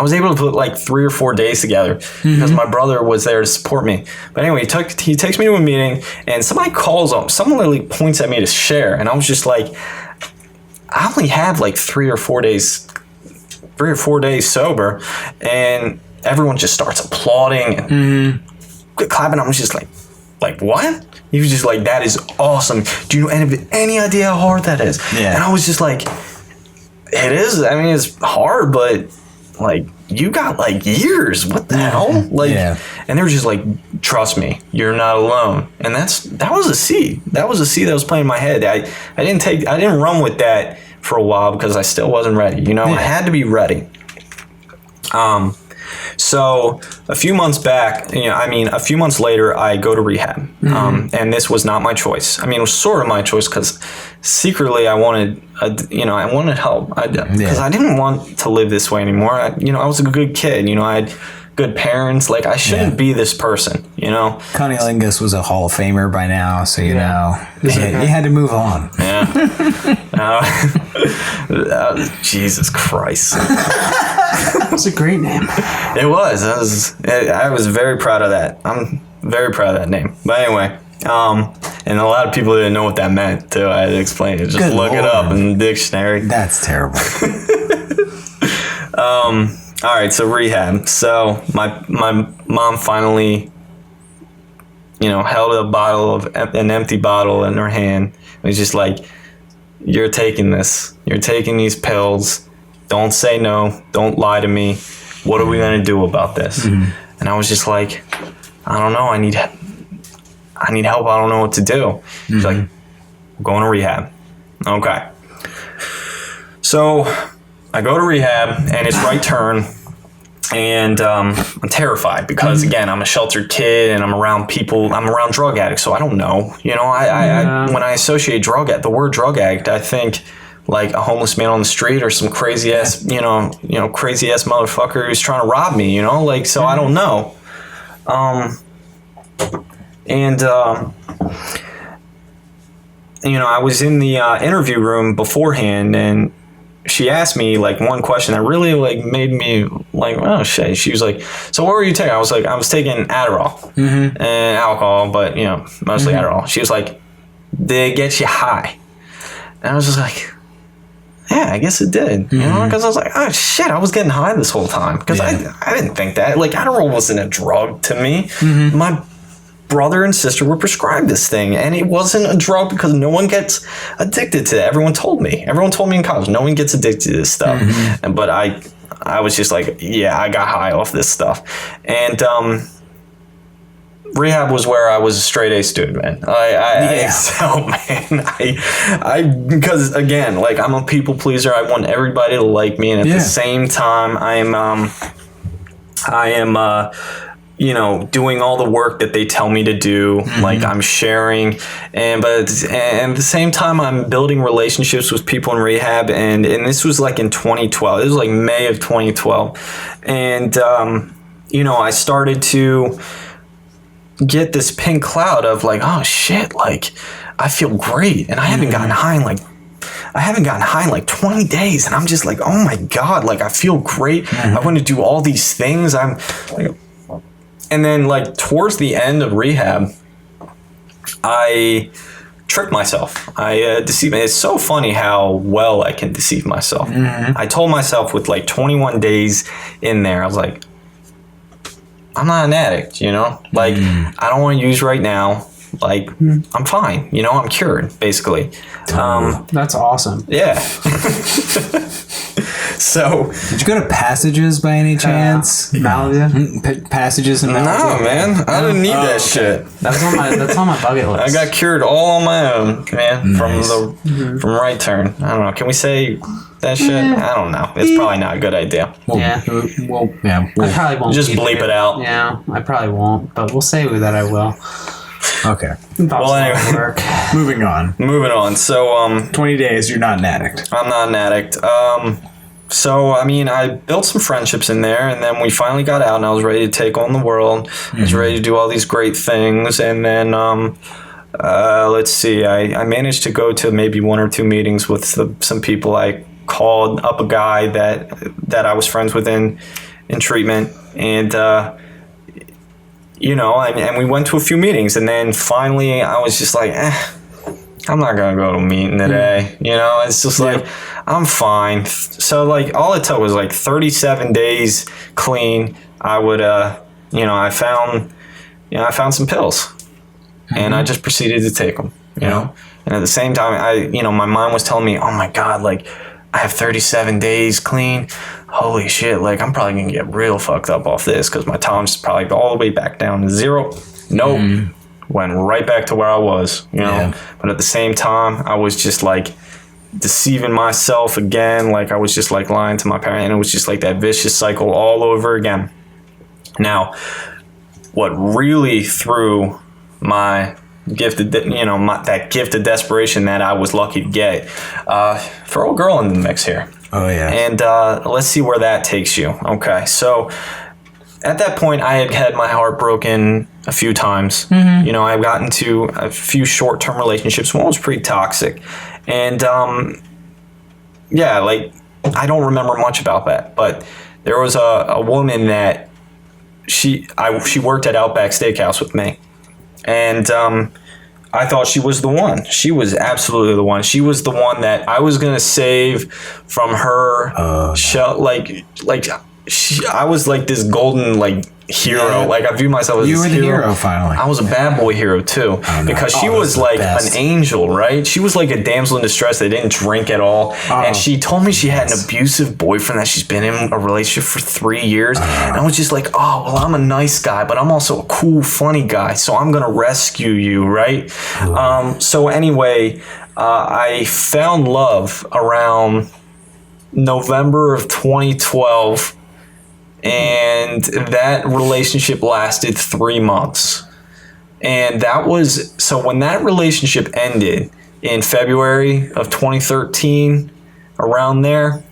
was able to put like 3 or 4 days together because my brother was there to support me. But anyway, he takes me to a meeting and somebody calls him. Someone literally points at me to share. And I was just like, I only have like 3 or 4 days sober. And everyone just starts applauding and clapping. I was just like what? He was just like, that is awesome. Do you know any idea how hard that is? Yeah. And I was just like, it is. I mean, it's hard, but like you got like years. What the hell? Like, and they were just like, trust me, you're not alone. And that was a seed. That was a seed that was planted in my head. I didn't run with that for a while because I still wasn't ready. You know, I had to be ready. So a few months later, I go to rehab. And this was not my choice. I mean, it was sort of my choice because secretly I wanted help. Because I didn't want to live this way anymore. I was a good kid. You know, I had good parents. Like, I shouldn't be this person, you know? Connie Lingus was a Hall of Famer by now, so, you know, you had to move on. Yeah. Jesus Christ. That was a great name. It was. I was very proud of that. I'm very proud of that name. But anyway, and a lot of people didn't know what that meant, too. I had to explain it. Just look it up in the dictionary. That's terrible. All right, so rehab. So my mom finally, held an empty bottle in her hand. It was just like, you're taking this. You're taking these pills. Don't say no. Don't lie to me. What are we going to do about this? And I was just like, I don't know. I need help. I don't know what to do. She's like, we're going to rehab. Okay. So I go to rehab, and it's right turn. And I'm terrified because, again, I'm a sheltered kid and I'm around people. I'm around drug addicts, so I don't know. You know, I when I associate the word drug addict, I think like a homeless man on the street or some crazy ass, crazy ass motherfucker who's trying to rob me. You know, like, so I don't know. I was in the interview room beforehand, and she asked me like one question that really like made me like, oh shit. She was like, so what were you taking? I was like, I was taking Adderall and alcohol, but mostly Adderall. She was like, did it get you high? And I was just like, yeah, I guess it did. You know, because I was like, oh shit, I was getting high this whole time. Because I didn't think that. Like, Adderall wasn't a drug to me. My brother and sister were prescribed this thing, and it wasn't a drug because no one gets addicted to it. Everyone told me in college, no one gets addicted to this stuff. But I was just like, yeah, I got high off this stuff. And rehab was where I was a straight A student, man. I excelled, man. Because again, like, I'm a people pleaser. I want everybody to like me, and at the same time, I am doing all the work that they tell me to do. Like, I'm sharing, and at the same time, I'm building relationships with people in rehab. And this was like in 2012. It was like May of 2012, and I started to get this pink cloud of like, oh shit, like I feel great, and I haven't gotten high in like 20 days, and I'm just like, oh my god, like I feel great. I want to do all these things. I'm like, and then like towards the end of rehab, I tricked myself. I deceived. It's so funny how well I can deceive myself. I told myself with like 21 days in there, I was like, I'm not an addict, like I don't want to use right now. Like, I'm fine, I'm cured, basically. That's awesome. Yeah. So, did you go to Passages by any chance? Malibu? Passages in Malibu? No, man. I didn't need that shit. That's on my bucket list. I got cured all on my own, man. Nice. From Right Turn. I don't know. Can we say that shit? I don't know. It's probably not a good idea. I probably won't. Just bleep it out. Yeah, I probably won't, but we'll say that I will. Okay. Well, anyway. Moving on. So, 20 days, you're not an addict. I'm not an addict. So, I mean, I built some friendships in there, and then we finally got out, and I was ready to take on the world. I was ready to do all these great things, and then, let's see, I managed to go to maybe one or two meetings with some people. I called up a guy that I was friends with in treatment, and, and we went to a few meetings, and then finally I was just like, I'm not going to go to a meeting today. It's just like, I'm fine. So like all it took was like 37 days clean. I would, I found some pills and I just proceeded to take them, know, and at the same time, my mind was telling me, oh my God, like I have 37 days clean. Holy shit. Like I'm probably going to get real fucked up off this because my tolerance is probably all the way back down to 0. Nope. Went right back to where I was, but at the same time, I was just like deceiving myself again. Like I was just like lying to my parents, and it was just like that vicious cycle all over again. Now, what really threw my gift of, that gift of desperation that I was lucky to get, throw a girl in the mix here. Oh yeah. And let's see where that takes you. Okay, so at that point, I had my heart broken a few times. I've gotten to a few short-term relationships. One was pretty toxic. And, like, I don't remember much about that. But there was a woman that she worked at Outback Steakhouse with me. And I thought she was the one. She was absolutely the one. She was the one that I was going to save from her shell. I was like this golden hero. Like I view myself as you this were the hero finally. I was a bad boy hero too, because she was like an angel, right? She was like a damsel in distress that didn't drink at all, and she told me she had an abusive boyfriend that she's been in a relationship for 3 years, and I was just like, oh well, I'm a nice guy, but I'm also a cool, funny guy, so I'm gonna rescue you, right? So anyway, I found love around November of 2012. And that relationship lasted 3 months. And that was, so when that relationship ended in February of 2013, around there,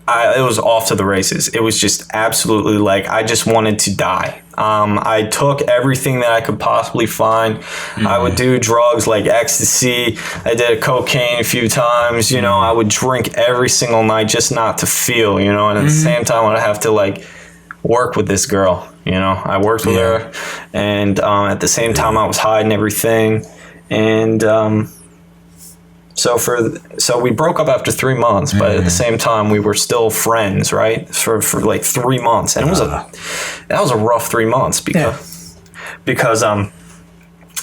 it was off to the races. It was just absolutely like, I just wanted to die. I took everything that I could possibly find. I would do drugs like ecstasy. I did cocaine a few times. You know, I would drink every single night just not to feel, you know, and at the same time, I would have to like work with this girl. You know, I worked with her, and at the same time, I was hiding everything. And so we broke up after 3 months, but at the same time we were still friends, right? For like 3 months, and that was a rough 3 months because oh,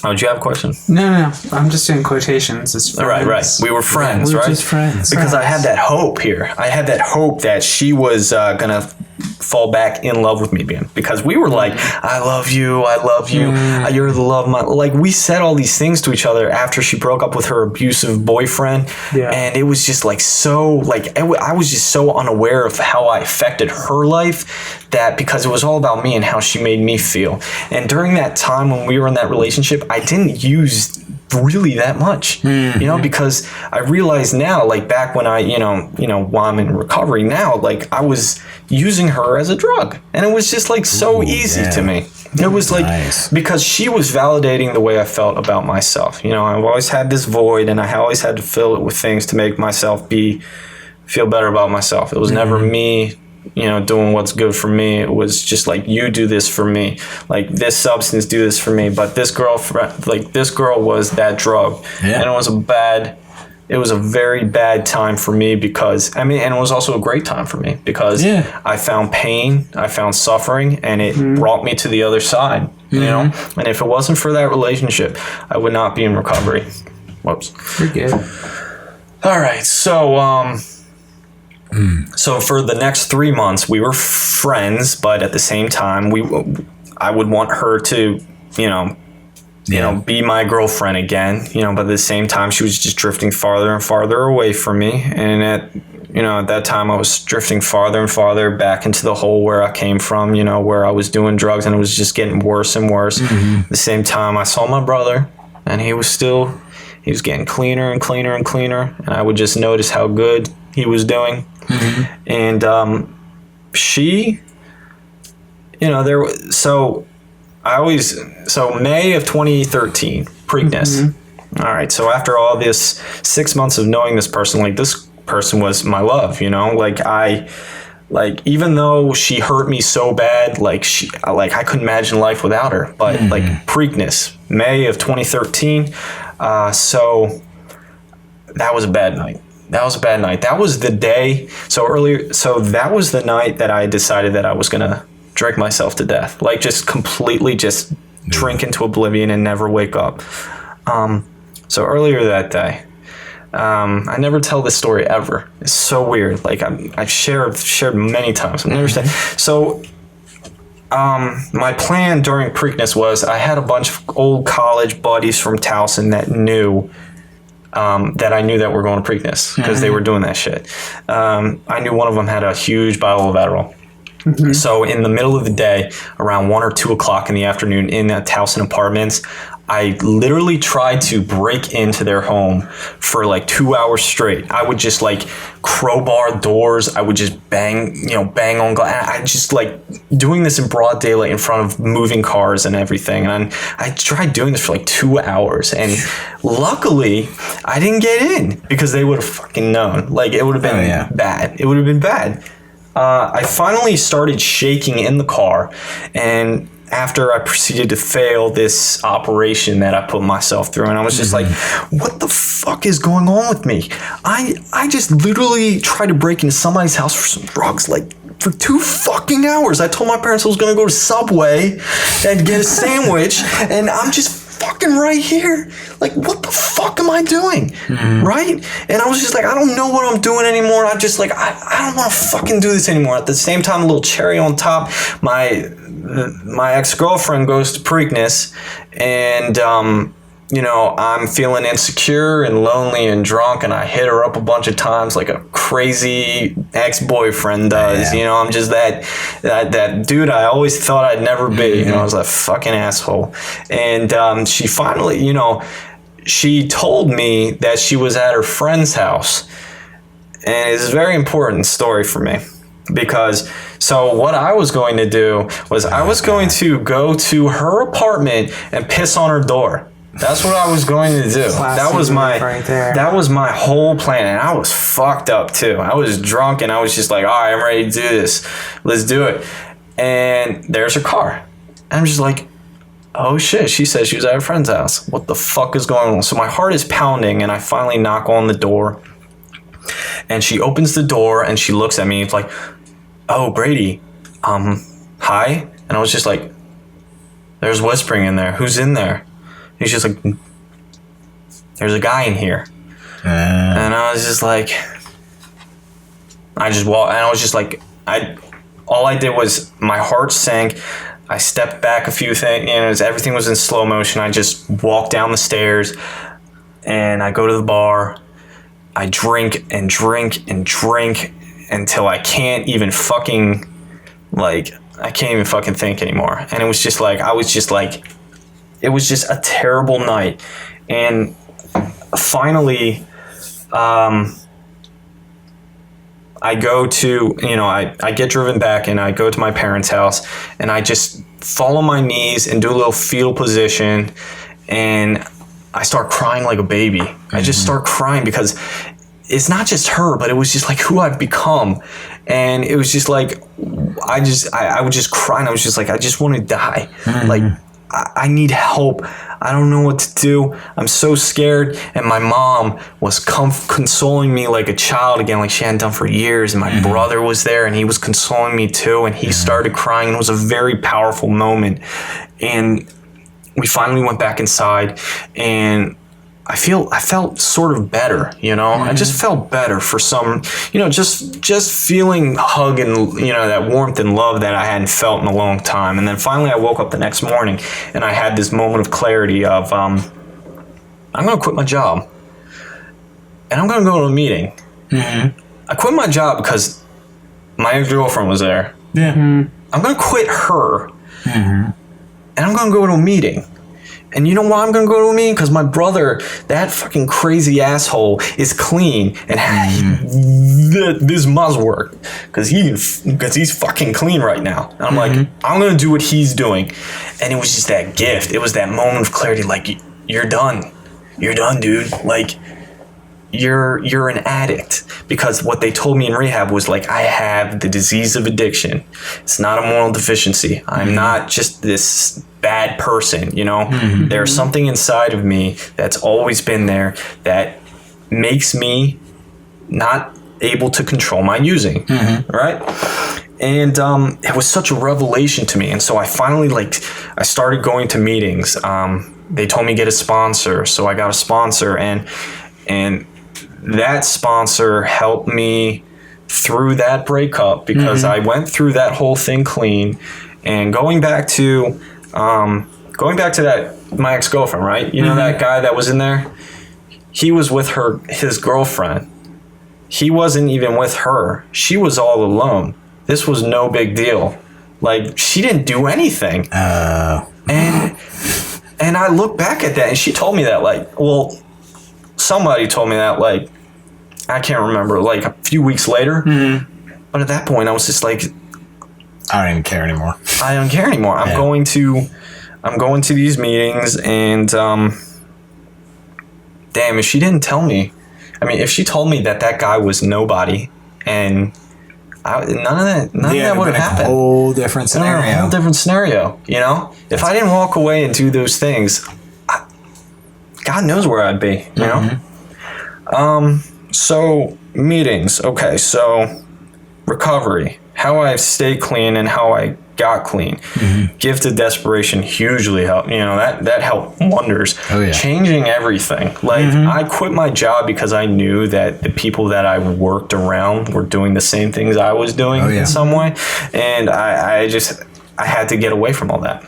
did you have a question? No. I'm just doing quotations. It's friends. Right. We were friends, right? Just friends. Because I had that hope here. I had that hope that she was gonna fall back in love with me again, because we were like, I love you, you're the love of my, like, we said all these things to each other after she broke up with her abusive boyfriend, and it was just like, so like, I was just so unaware of how I affected her life, that because it was all about me and how she made me feel. And during that time when we were in that relationship, I didn't use really that much, you know, because I realize now, like back when I, you know, while I'm in recovery now, like I was using her as a drug, and it was just like so easy to me. It was like, because she was validating the way I felt about myself. You know, I've always had this void, and I always had to fill it with things to make myself feel better about myself. It was never me, you know, doing what's good for me. It was just like, you do this for me, like this substance do this for me. But this girl was that drug, and it was a very bad time for me, because and it was also a great time for me, because I found pain, I found suffering, and it brought me to the other side, you know. And if it wasn't for that relationship, I would not be in recovery. Whoops. You're good. All right, so for the next 3 months, we were friends, but at the same time, I would want her to, you know, be my girlfriend again, you know, but at the same time, she was just drifting farther and farther away from me. And at that time, I was drifting farther and farther back into the hole where I came from, you know, where I was doing drugs, and it was just getting worse and worse. At the same time, I saw my brother, and he was getting cleaner and cleaner and cleaner. And I would just notice how good he was doing. And she, you know, May of 2013, Preakness. All right, so after all this 6 months of knowing this person, like, this person was my love, you know, like even though she hurt me so bad, like I couldn't imagine life without her. But like Preakness, May of 2013, so that was a bad night. That was the day. So that was the night that I decided that I was gonna drink myself to death, like just completely just drink into oblivion and never wake up. So earlier that day, I never tell this story ever. It's so weird. Like I've shared many times. I've never said. So my plan during Preakness was, I had a bunch of old college buddies from Towson that knew that I knew that were going to Preakness, because they were doing that shit. I knew one of them had a huge bottle of Adderall. So in the middle of the day, around 1 or 2 o'clock in the afternoon, in that Towson Apartments, I literally tried to break into their home for like 2 hours straight. I would just like crowbar doors. I would just bang on glass. I just like doing this in broad daylight in front of moving cars and everything. And I tried doing this for like 2 hours. And luckily, I didn't get in, because they would have fucking known. Like, it would have been bad. It would have been bad. I finally started shaking in the car, and after I proceeded to fail this operation that I put myself through, and I was just like, what the fuck is going on with me? I just literally tried to break into somebody's house for some drugs, like, for 2 fucking hours. I told my parents I was gonna go to Subway and get a sandwich, and I'm just fucking right here. Like, what the fuck am I doing? Right? And I was just like, I don't know what I'm doing anymore. I'm just like, I don't want to fucking do this anymore. At the same time, a little cherry on top, my ex-girlfriend goes to Preakness, and I'm feeling insecure and lonely and drunk, and I hit her up a bunch of times like a crazy ex-boyfriend does. Yeah. I'm just that dude I always thought I'd never be. I was a fucking asshole. And she finally, she told me that she was at her friend's house. And it's a very important story for me. Because so what I was going to do was I was going to go to her apartment and piss on her door. That's what I was going to do. That was my whole plan, and I was fucked up too. I was drunk, and I was just like, all right, I'm ready to do this. Let's do it. And there's her car. And I'm just like, oh shit, she said she was at her friend's house. What the fuck is going on? So my heart is pounding, and I finally knock on the door. And she opens the door, and she looks at me. It's like, oh, Brady, hi? And I was just like, there's whispering in there. Who's in there? He's just like, there's a guy in here. And I was just like, I just walked, and I was just like, all I did was my heart sank. I stepped back a few things, everything was in slow motion. I just walked down the stairs, and I go to the bar. I drink and drink and drink until I can't even fucking, I can't even fucking think anymore. And it was just like, it was just a terrible night. And finally, I go to, I get driven back, and I go to my parents' house, and I just fall on my knees and do a little fetal position, and I start crying like a baby. I just start crying because it's not just her, but it was just like who I've become. And it was just like, I would just cry, and I was just like, I just want to die. Like, I need help. I don't know what to do. I'm so scared. And my mom was consoling me like a child again, like she hadn't done for years. And my brother was there, and he was consoling me too. And he started crying. And it was a very powerful moment. And we finally went back inside, and I felt sort of better, I just felt better for some, just feeling hug and, that warmth and love that I hadn't felt in a long time. And then finally I woke up the next morning, and I had this moment of clarity of, I'm going to quit my job, and I'm going to go to a meeting. I quit my job because my ex-girlfriend was there. I'm going to quit her, and I'm going to go to a meeting. And you know why I'm going to go to a meeting? Because my brother, that fucking crazy asshole, is clean. And this must work. Because he's fucking clean right now. And I'm like, I'm going to do what he's doing. And it was just that gift. It was that moment of clarity. Like, you're done. You're done, dude. Like, you're an addict. Because what they told me in rehab was like, I have the disease of addiction. It's not a moral deficiency. I'm not just this bad person, There's something inside of me that's always been there that makes me not able to control my using, right? And it was such a revelation to me. And so I finally, I started going to meetings. They told me get a sponsor, so I got a sponsor, and that sponsor helped me through that breakup, because I went through that whole thing clean. And going back to that, my ex-girlfriend, right? That guy that was in there, he was with his girlfriend. He wasn't even with her. She was all alone. This was no big deal. Like, she didn't do anything. And I look back at that, and she told me that, somebody told me that, I can't remember, a few weeks later. But at that point, I was just like, I don't even care anymore. I don't care anymore. I'm going to these meetings, and damn, if she didn't tell me, if she told me that guy was nobody, and none of that would have happened. A whole different scenario. A whole different scenario. If I didn't walk away and do those things, God knows where I'd be. So meetings. Okay, so recovery. How I stayed clean and how I got clean. Gift of desperation hugely helped. That helped wonders. Oh, yeah. Changing everything. I quit my job because I knew that the people that I worked around were doing the same things I was doing in some way, and I had to get away from all that.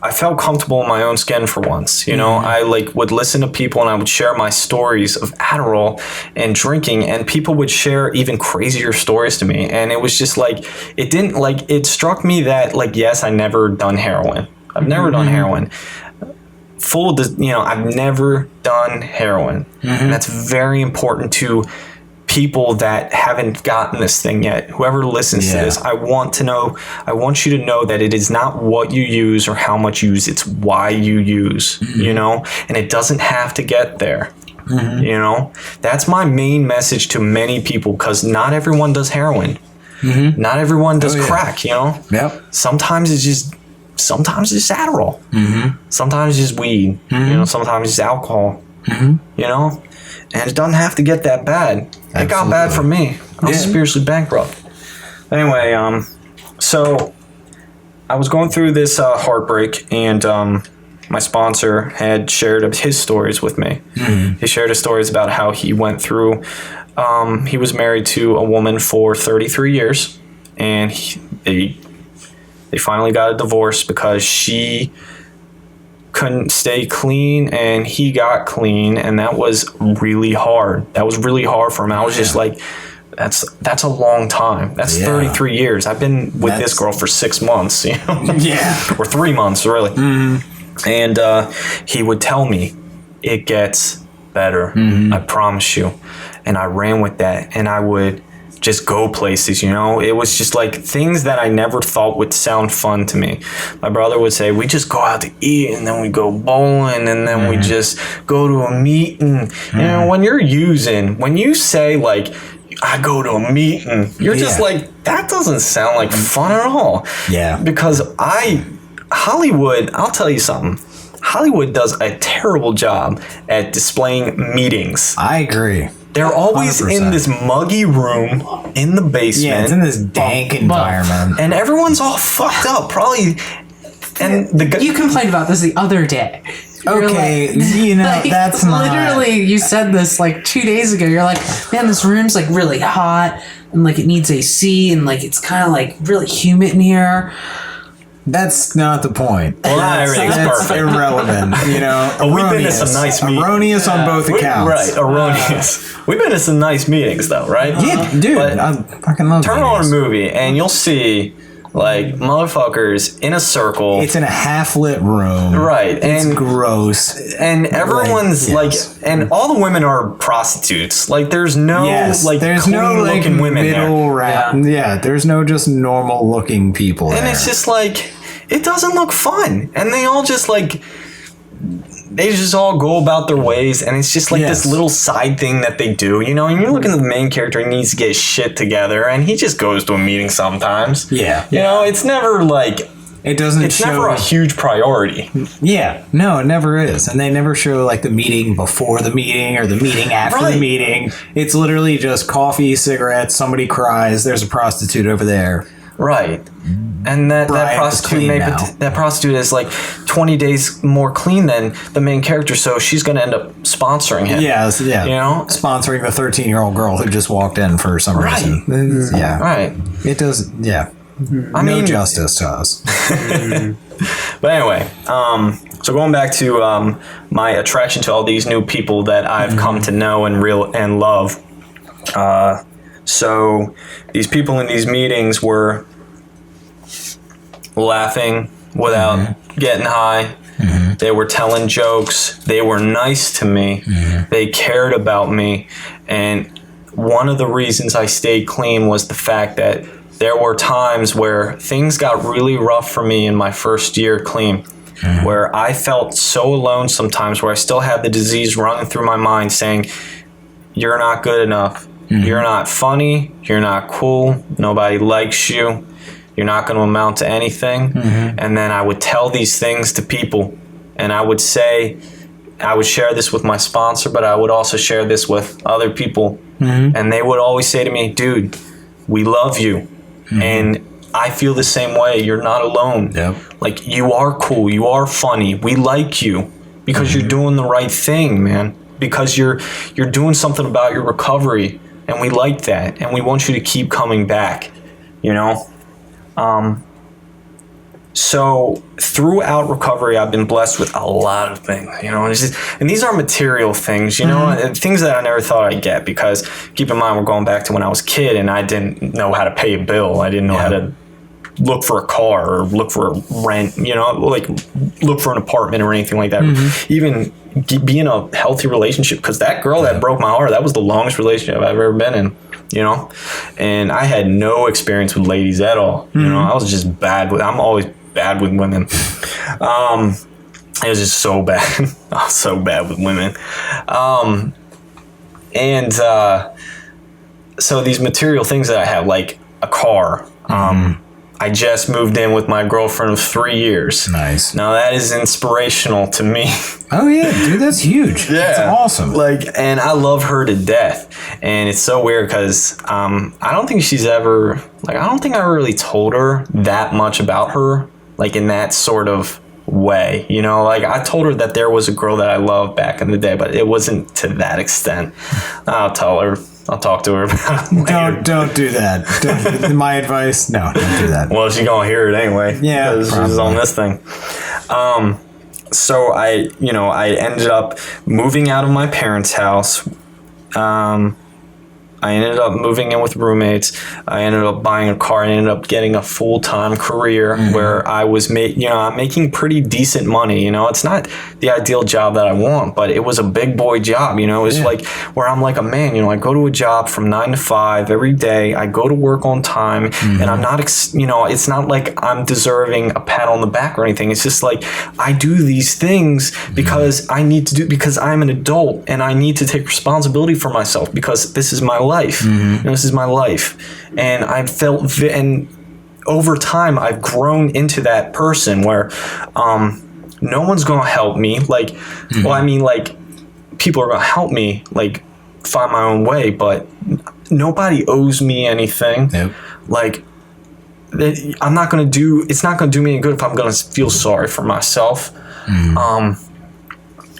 I felt comfortable in my own skin for once. You know, I like would listen to people and I would share my stories of Adderall and drinking, and people would share even crazier stories to me. And it was just like, it struck me that like, yes, I never done heroin. I've never done heroin. I've never done heroin. And that's very important to people that haven't gotten this thing yet. Whoever listens to this, I want you to know that it is not what you use or how much you use, it's why you use, you know, and it doesn't have to get there. You know, that's my main message to many people, because not everyone does heroin. Not everyone does crack, you know? Sometimes it's just Adderall. Sometimes it's just weed. You know, sometimes it's alcohol. You know? And it doesn't have to get that bad. It got bad for me. I was spiritually bankrupt. Anyway, so I was going through this heartbreak, and my sponsor had shared his stories with me. He shared his stories about how he went through. He was married to a woman for 33 years, and they finally got a divorce because she couldn't stay clean and he got clean, and that was really hard. That was really hard for him. I was just like, that's a long time. That's 33 years. I've been with this girl for 6 months, you know? Or 3 months, really. And he would tell me, it gets better. I promise you. And I ran with that, and I would just go places, you know? It was just like things that I never thought would sound fun to me. My brother would say, we just go out to eat, and then we go bowling, and then we just go to a meeting. You know, when you say like, I go to a meeting, you're just like, that doesn't sound like fun at all. Because Hollywood, I'll tell you something. Hollywood does a terrible job at displaying meetings. I agree. They're always 100%. In this muggy room in the basement. Yeah, it's in this dank environment. And everyone's all fucked up, probably. And you complained about this the other day. Okay, you know, like, that's literally, you said this like 2 days ago. You're like, man, this room's like really hot, and like it needs AC, and like it's kind of like really humid in here. That's not the point. Well, not everything's that's perfect. Irrelevant, you know. We've been to some nice meetings. Erroneous on both accounts. Right, erroneous. We've been to some nice meetings, though, right? Yeah, dude, I fucking love Turn on a movie, and you'll see, like, motherfuckers in a circle. It's in a half-lit room. Right. It's gross. And everyone's, and all the women are prostitutes. Like, there's no, clean-looking women there. Yeah, there's no just normal-looking people there. And it's just, like, it doesn't look fun. And they all just, like, they just all go about their ways, and it's just like this little side thing that they do, you know? And you're looking at the main character, he needs to get his shit together, and he just goes to a meeting sometimes. Yeah. You know, it's never like... It's never a huge priority. Yeah. No, it never is. And they never show like the meeting before the meeting or the meeting after the meeting. It's literally just coffee, cigarettes, somebody cries, there's a prostitute over there. Right. And that prostitute is like 20 days more clean than the main character, so she's going to end up sponsoring him. Yeah. You know? Sponsoring the 13-year-old girl who just walked in for some reason. Yeah. Right. It does, I mean, no justice to us. But anyway, so going back to my attraction to all these new people that I've come to know and love. So these people in these meetings were laughing without getting high. They were telling jokes. They were nice to me. They cared about me. And one of the reasons I stayed clean was the fact that there were times where things got really rough for me in my first year clean, where I felt so alone sometimes, where I still had the disease running through my mind saying, you're not good enough. You're not funny. You're not cool. Nobody likes you. You're not going to amount to anything. And then I would tell these things to people, and I would say, I would share this with my sponsor, but I would also share this with other people. And they would always say to me, dude, we love you. And I feel the same way. You're not alone. Like, you are cool. You are funny. We like you because you're doing the right thing, man. Because you're doing something about your recovery. And we like that. And we want you to keep coming back, you know? So throughout recovery, I've been blessed with a lot of things, you know, and these are material things, you know, and things that I never thought I'd get, because keep in mind, we're going back to when I was a kid and I didn't know how to pay a bill. I didn't know how to look for a car or look for rent, you know, like look for an apartment or anything like that. Even be in a healthy relationship, because that girl that broke my heart, that was the longest relationship I've ever been in, you know, and I had no experience with ladies at all. You know, I was just I'm always bad with women. It was just so bad. I was so bad with women. So these material things that I have, like a car, I just moved in with my girlfriend of 3 years. Nice. Now that is inspirational to me. Oh yeah, dude, that's huge. Yeah, that's awesome. Like, and I love her to death. And it's so weird because I don't think she's ever, like, I don't think I really told her that much about her, like in that sort of way, you know. Like, I told her that there was a girl that I loved back in the day, but it wasn't to that extent. I'll tell her. I'll talk to her about it later. Don't do that. My advice, no, don't do that. Well, she's gonna hear it anyway. Yeah, because she's on this thing. So I ended up moving out of my parents' house. I ended up moving in with roommates. I ended up buying a car. I ended up getting a full-time career where I was I'm making pretty decent money. You know, it's not the ideal job that I want, but it was a big boy job. You know, it was like where I'm like a man. You know, I go to a job from 9 to 5 every day. I go to work on time, and I'm not, it's not like I'm deserving a pat on the back or anything. It's just like I do these things because I need to do, because I'm an adult and I need to take responsibility for myself, because this is my life. You know, this is my life, and I felt, and over time I've grown into that person where no one's gonna help me. Like, well, I mean, like, people are gonna help me, like, find my own way, but nobody owes me anything. Like, I'm not gonna do. It's not gonna do me any good if I'm gonna feel sorry for myself.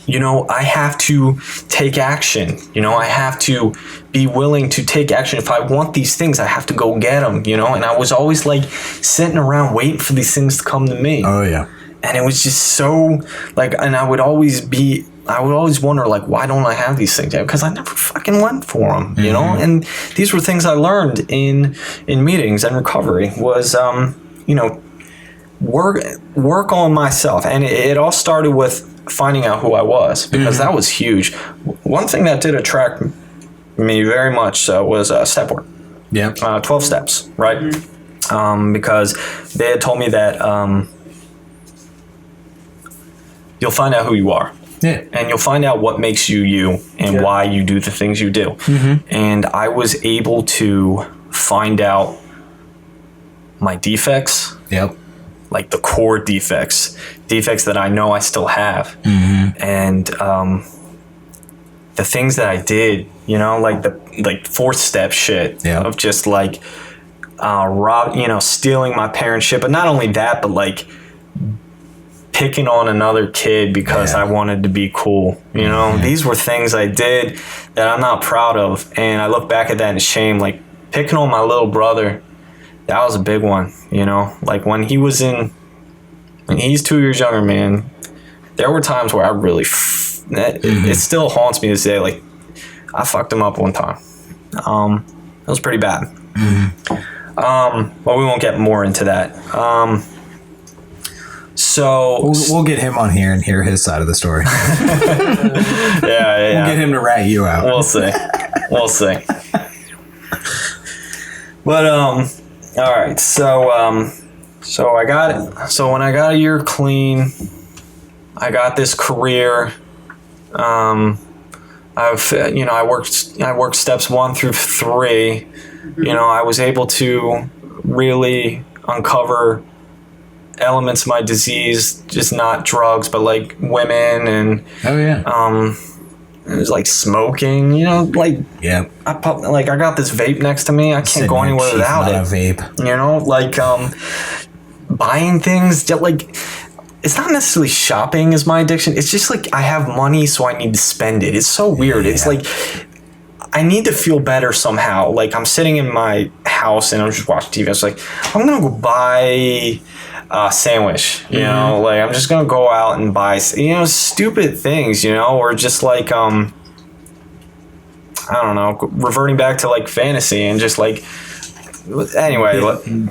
You know, I have to take action. You know, I have to be willing to take action. If I want these things, I have to go get them, you know? And I was always like sitting around waiting for these things to come to me. Oh, yeah. And it was just so like, and I would always wonder, like, why don't I have these things? Because I never fucking went for them, you know? And these were things I learned in meetings and recovery was, you know, work on myself. And it all started with finding out who I was, because that was huge. One thing that did attract me very much was step work. 12 steps, right? Because they had told me that you'll find out who you are. And you'll find out what makes you you and why you do the things you do. And I was able to find out my defects. Like the core defects that I know I still have. And the things that I did, you know, like the fourth step shit of just like stealing my parents' shit. But not only that, but like picking on another kid because I wanted to be cool. You know, these were things I did that I'm not proud of. And I look back at that in shame, like picking on my little brother. That was a big one, you know, like when he's 2 years younger, man, there were times where I really, it still haunts me to say, like, I fucked him up one time. It was pretty bad. But we won't get more into that. So we'll get him on here and hear his side of the story. We'll get him to rat you out. We'll see. But, all right, so I got it. So when I got a year clean, I got this career. I worked steps 1 through 3. You know, I was able to really uncover elements of my disease, just not drugs, but like women and it was like smoking, you know, like I got this vape next to me. I can't go anywhere without it. A vape. You know, like buying things, just like it's not necessarily shopping is my addiction. It's just like I have money, so I need to spend it. It's so weird. It's like I need to feel better somehow. Like I'm sitting in my house and I'm just watching TV. I was like, I'm gonna go buy sandwich, you know, like I'm just gonna go out and buy, you know, stupid things, you know, or just like I don't know, reverting back to like fantasy and just like anyway,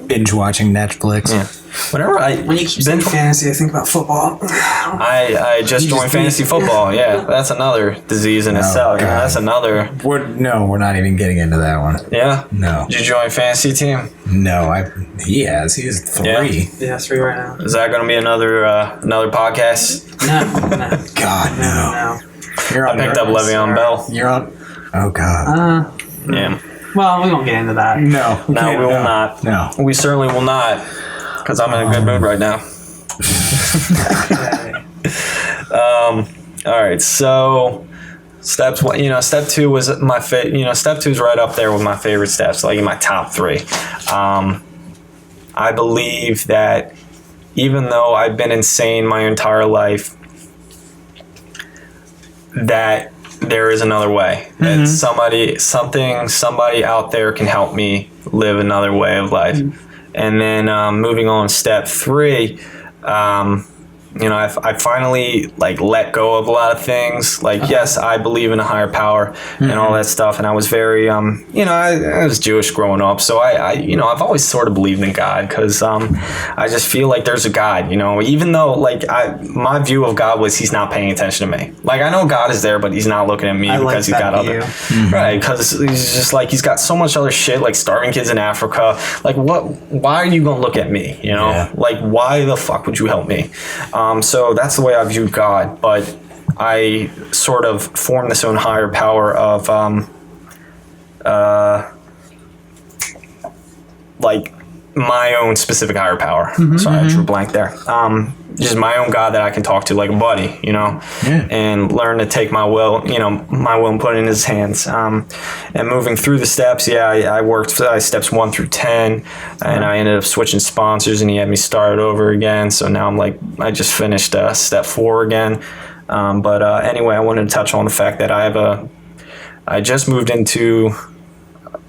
binge watching Netflix. Yeah. Whenever when you keep saying fantasy, I think about football. I just joined fantasy football. Yeah, that's another disease in itself. Yeah, that's another. We're not even getting into that one. Yeah. No. Did you join fantasy team? No, he has 3. Yeah, 3 right now. Is that going to be another podcast? No. God, no. I picked up Le'Veon Bell. You're on. Oh God. Yeah. Well, we won't get into that. No, we will not. No, we certainly will not. Because I'm in a good mood right now. All right, so step 2 was my favorite. Step 2 is right up there with my favorite steps, like in my top 3. I believe that even though I've been insane my entire life, that there is another way. That somebody out there can help me live another way of life. And then moving on, step 3, I finally like let go of a lot of things. Like, yes, I believe in a higher power and all that stuff. And I was very, I was Jewish growing up, so I've always sort of believed in God because I just feel like there's a God. Even though like my view of God was he's not paying attention to me. Like I know God is there, but he's not looking at me because he's got other right. Because he's just like he's got so much other shit like starving kids in Africa. Like what? Why are you gonna look at me? Like why the fuck would you help me? So that's the way I view God, but I sort of formed this own higher power of like my own specific higher power. Sorry, I drew a blank there. Just my own God that I can talk to like a buddy, and learn to take my will and put it in his hands. And moving through the steps, I worked steps 1 through 10, and I ended up switching sponsors, and he had me start over again. So now I just finished step 4 again. But anyway, I wanted to touch on the fact that I just moved into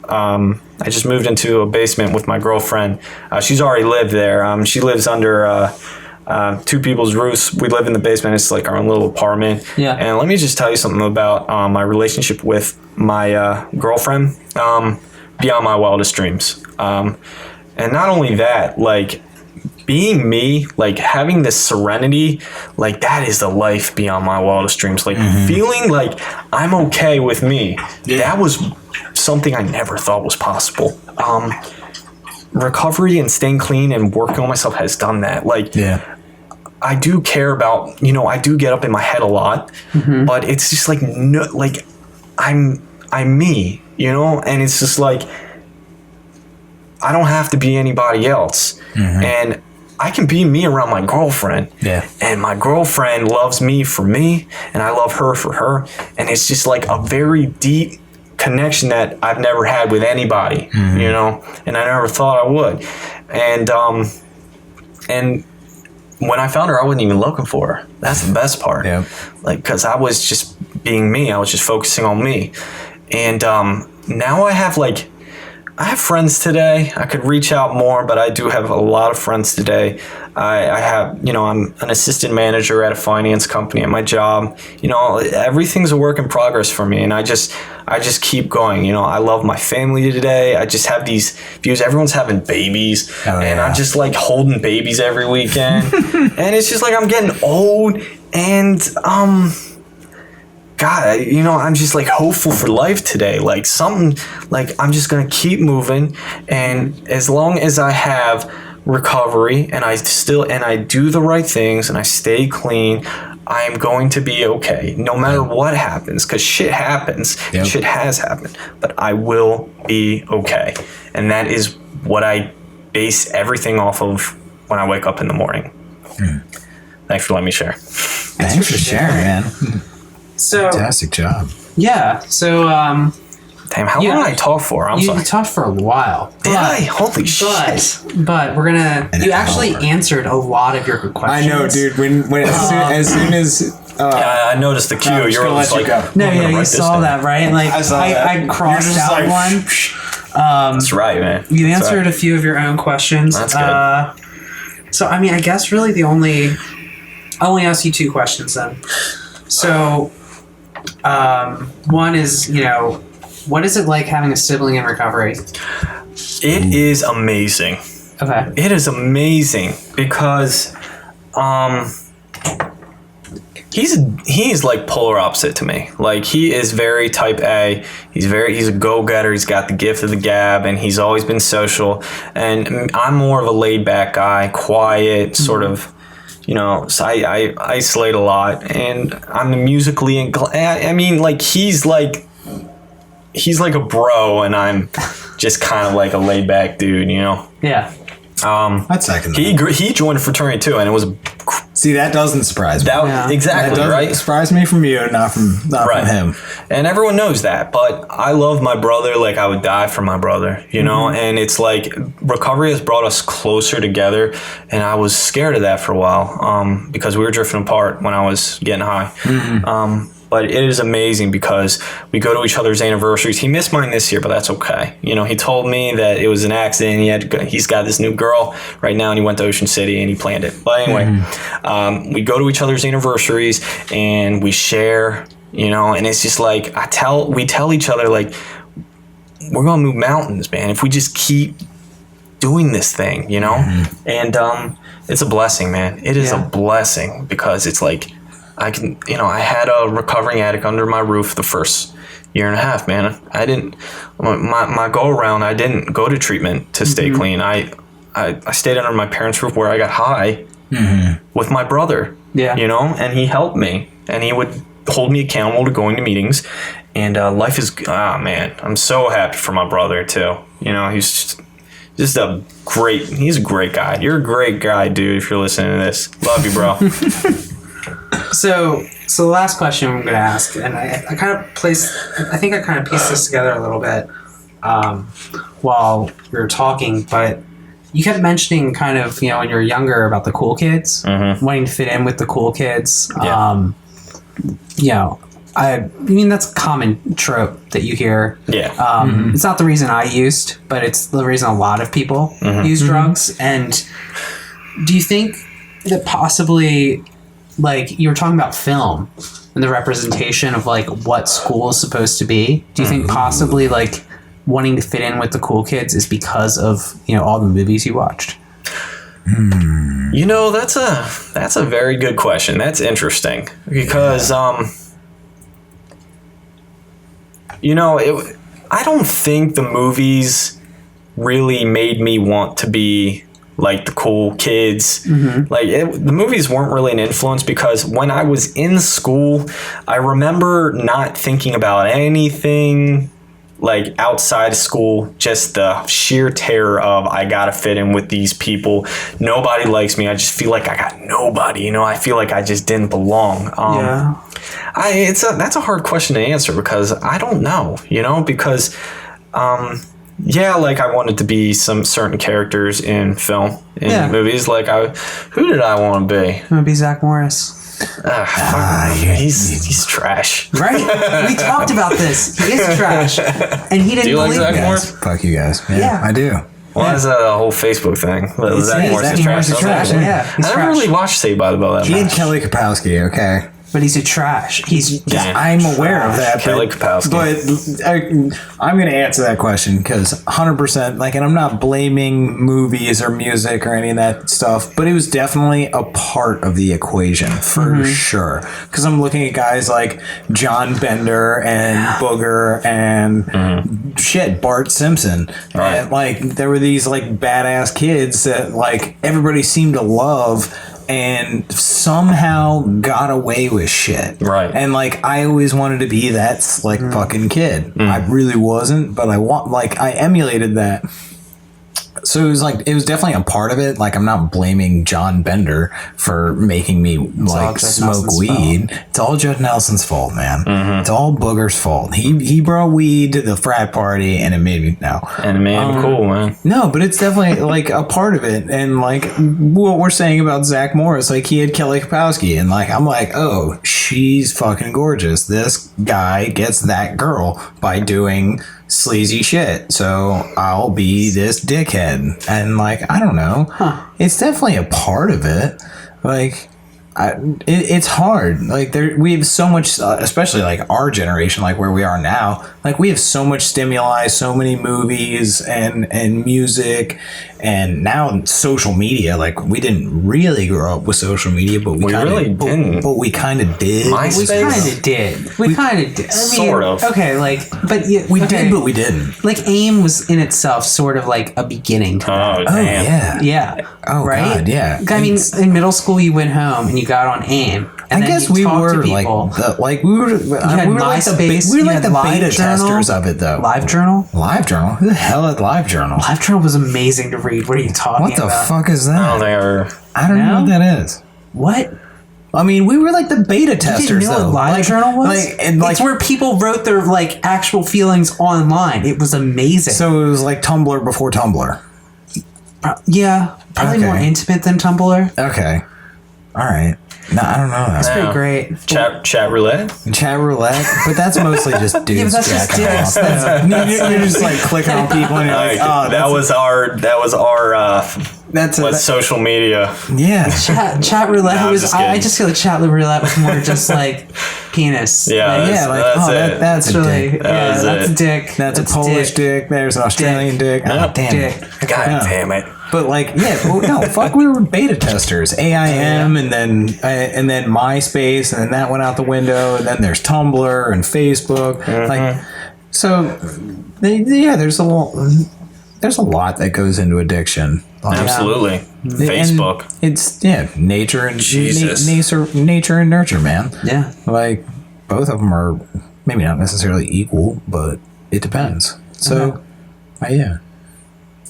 a basement with my girlfriend. She's already lived there. She lives under 2 people's roofs. We live in the basement. It's like our own little apartment. Yeah. And let me just tell you something about my relationship with my girlfriend. Beyond my wildest dreams. And not only that, like being me, like having this serenity, like that is the life beyond my wildest dreams. Like feeling like I'm okay with me. Yeah. That was something I never thought was possible. Recovery and staying clean and working on myself has done that. Like, I do care about, I do get up in my head a lot, but it's just like, no, like I'm me, and it's just like, I don't have to be anybody else. And I can be me around my girlfriend. Yeah. And my girlfriend loves me for me, and I love her for her. And it's just like a very deep connection that I've never had with anybody, and I never thought I would. And when I found her, I wasn't even looking for her. That's the best part. Yeah. Like, cause I was just being me. I was just focusing on me. And now I have friends today. I could reach out more, but I do have a lot of friends today. I have, I'm an assistant manager at a finance company at my job. Everything's a work in progress for me, and I just keep going. I love my family today. I just have these views. Everyone's having babies, and I'm just like holding babies every weekend, and it's just like I'm getting old, and God, I'm just like hopeful for life today. Like something, like I'm just gonna keep moving, and as long as I have recovery and I do the right things and I stay clean, I am going to be okay, no matter what happens. Because shit happens, shit has happened, but I will be okay, and that is what I base everything off of when I wake up in the morning. Thanks for letting me share. Thanks for sharing, man. So fantastic job. Yeah. So damn, how long did I talk for? I'm sorry. You talked for a while. Did I? Holy shit. But we're gonna you actually answered a lot of your questions. I know, dude. When as soon as I noticed the cue. You're always like, no, yeah, you saw that, right? Like I crossed out like, one. That's right, man. You answered a few of your own questions. That's good. So, I mean, I guess really I only ask you two questions then. So, one is, what is it like having a sibling in recovery? It is amazing. Okay. It is amazing because he's like polar opposite to me. Like, he is very type A. He's a go-getter. He's got the gift of the gab, and he's always been social. And I'm more of a laid-back guy, quiet, sort of, so I isolate a lot. And I'm musically I mean, like, he's like a bro, and I'm just kind of like a laid-back dude, Yeah. I'd second that. He joined a fraternity too, and it was See, that doesn't surprise me. exactly That doesn't right. surprise me from you, not from him. And everyone knows that, but I love my brother like I would die for my brother, and it's like recovery has brought us closer together, and I was scared of that for a while because we were drifting apart when I was getting high. But it is amazing because we go to each other's anniversaries. He missed mine this year, but that's okay. He told me that it was an accident. He's got this new girl right now, and he went to Ocean City and he planned it. But anyway, we go to each other's anniversaries and we share, and it's just like we tell each other, like, we're gonna move mountains, man, if we just keep doing this thing, and it's a blessing, man. It is a blessing because it's like, I had a recovering addict under my roof the first year and a half, man. I didn't, my go around, I didn't go to treatment to stay clean. I stayed under my parents' roof where I got high with my brother, and he helped me, and he would hold me accountable to going to meetings. And life is, man, I'm so happy for my brother too. He's just he's a great guy. You're a great guy, dude, if you're listening to this. Love you, bro. So the last question I'm going to ask, and I think I kind of pieced this together a little bit while we were talking, but you kept mentioning kind of, when you were younger about the cool kids, wanting to fit in with the cool kids. Yeah. I mean, that's a common trope that you hear. Yeah. It's not the reason I used, but it's the reason a lot of people use drugs. And do you think that possibly, like, you were talking about film and the representation of like what school is supposed to be. Do you think possibly like wanting to fit in with the cool kids is because of, all the movies you watched? That's a very good question. That's interesting because, I don't think the movies really made me want to be like the cool kids. The movies weren't really an influence because when I was in school, I remember not thinking about anything like outside of school, just the sheer terror of I gotta fit in with these people. Nobody likes me. I just feel like I got nobody. I feel like I just didn't belong. That's a hard question to answer because I don't know. Because. Like I wanted to be some certain characters in film, in movies. Like, who did I want to be? I'm going to be Zach Morris. He's trash. Right? We talked about this. He is trash. And he didn't believe Zach it. Morris? Fuck you guys. Yeah, I do. Well, that's a whole Facebook thing. Zach Morris is trash. He's I never really watched Saved by the Bell that He and much. Kelly Kapowski, okay? But he's a trash. I'm aware of that. Kelly Kapowski. But I'm going to answer that question because 100%, like, and I'm not blaming movies or music or any of that stuff, but it was definitely a part of the equation for sure. Because I'm looking at guys like John Bender and Booger and Bart Simpson. Right. And, like, there were these, like, badass kids that, like, everybody seemed to love and somehow got away with shit. Right. And like I always wanted to be that like fucking kid. I really wasn't, but I emulated that. So it was definitely a part of it. Like, I'm not blaming John Bender for making me like smoke weed. It's all Judd Nelson's fault, man. It's all Booger's fault. He brought weed to the frat party and it made me cool, man. No, but it's definitely like a part of it. And like what we're saying about Zach Morris, like he had Kelly Kapowski, and like I'm like, oh, she's fucking gorgeous. This guy gets that girl by doing sleazy shit. So I'll be this dickhead. And like, I don't know. It's definitely a part of it. Like, it's hard. Like we have so much, especially like our generation, like where we are now. Like we have so much stimuli, so many movies and music, and now social media. Like we didn't really grow up with social media, but we really didn't. But we kind of did. MySpace? We kind of did. We kind of did. I mean, Sort of. Okay, like, but yeah, We did, but we didn't. Like AIM was in itself sort of like a beginning to that. Oh, Oh damn. yeah. Yeah. Oh right? God, yeah. I mean, in middle school, you went home and you got on AIM. And I then guess you we talked to were like people. we were like the MySpace, we were you like had the beta LiveJournal. testers of it though. LiveJournal? LiveJournal? Who the hell had LiveJournal? LiveJournal was amazing to read. What are you talking What the about? fuck is I don't that? think I ever. I don't know what No? that is. What? I mean, we were like the beta You testers didn't know though. what LiveJournal was? and It's where people wrote their like actual feelings online. It was amazing. so it was like Tumblr before Tumblr. Yeah, probably Okay. more intimate than Tumblr. Okay. All right. No, I don't know that. Pretty Yeah. great. Chat roulette. Chat roulette, but that's mostly just dudes Yeah, but that's just jacking dicks. off. You're just like clicking on people and you're like, oh, that was our that's what's social media. yeah. Chat roulette Nah, I'm was. just I kidding. just feel like chat roulette was more just like penis. Yeah, Like, that's- Yeah, like that's oh, it. that's It's a really dick. yeah, was that's it. dick. That's a Polish dick. There's an Australian dick. Oh, Yep. damn Dick. it. God Yeah. damn it. But like, yeah, well, no, fuck, we were beta testers. AIM, and then MySpace, and then that went out the window, and then there's Tumblr and Facebook. Like, so yeah, there's a lot that goes into addiction. Like, Absolutely. and Facebook. It's nature and Jesus. nature and nurture, man. Yeah. Like both of them are maybe not necessarily equal, but it depends. So, yeah.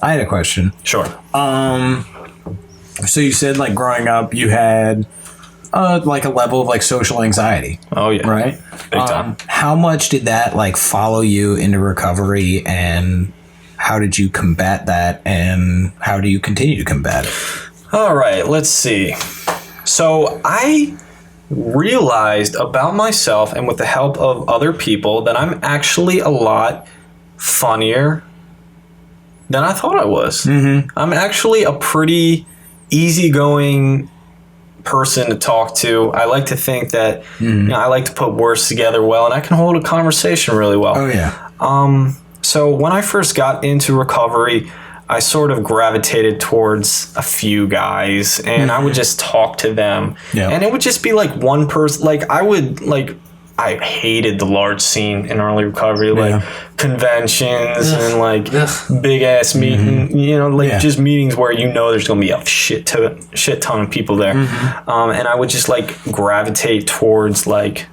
I had a question. Sure. So you said like growing up you had like a level of like social anxiety, Oh yeah. right? Big time. How much did that like follow you into recovery, and how did you combat that, and how do you continue to combat it? All right, let's see. So I realized about myself, and with the help of other people, that I'm actually a lot funnier than I thought I was. Mm-hmm. I'm actually a pretty easygoing person to talk to. I like to think that I like to put words together well, and I can hold a conversation really well. Oh yeah. So when I first got into recovery, I sort of gravitated towards a few guys, and I would just talk to them. Yeah. And it would just be like one person. Like I hated the large scene in early recovery, like conventions and like big ass meeting, just meetings where there's gonna be a shit ton of people there, and I would just like gravitate towards like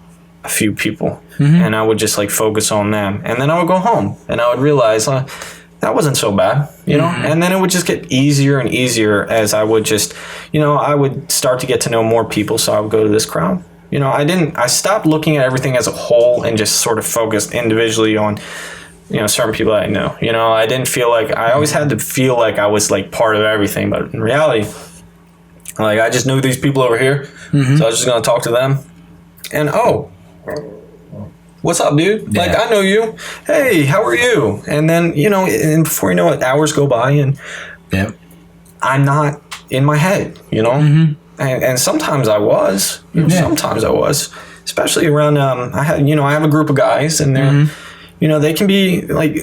a few people, and I would just like focus on them, and then I would go home and I would realize that wasn't so bad, and then it would just get easier and easier as I would just, I would start to get to know more people, so I would go to this crowd. I stopped looking at everything as a whole and just sort of focused individually on, certain people that I know. I didn't feel like, I always had to feel like I was like part of everything, but in reality, like I just knew these people over here, so I was just going to talk to them. And what's up, dude? Like, I know you. Hey, how are you? And then, and before you know it, hours go by and I'm not in my head, And sometimes I was, sometimes I was, especially around, I have a group of guys and they're, they can be like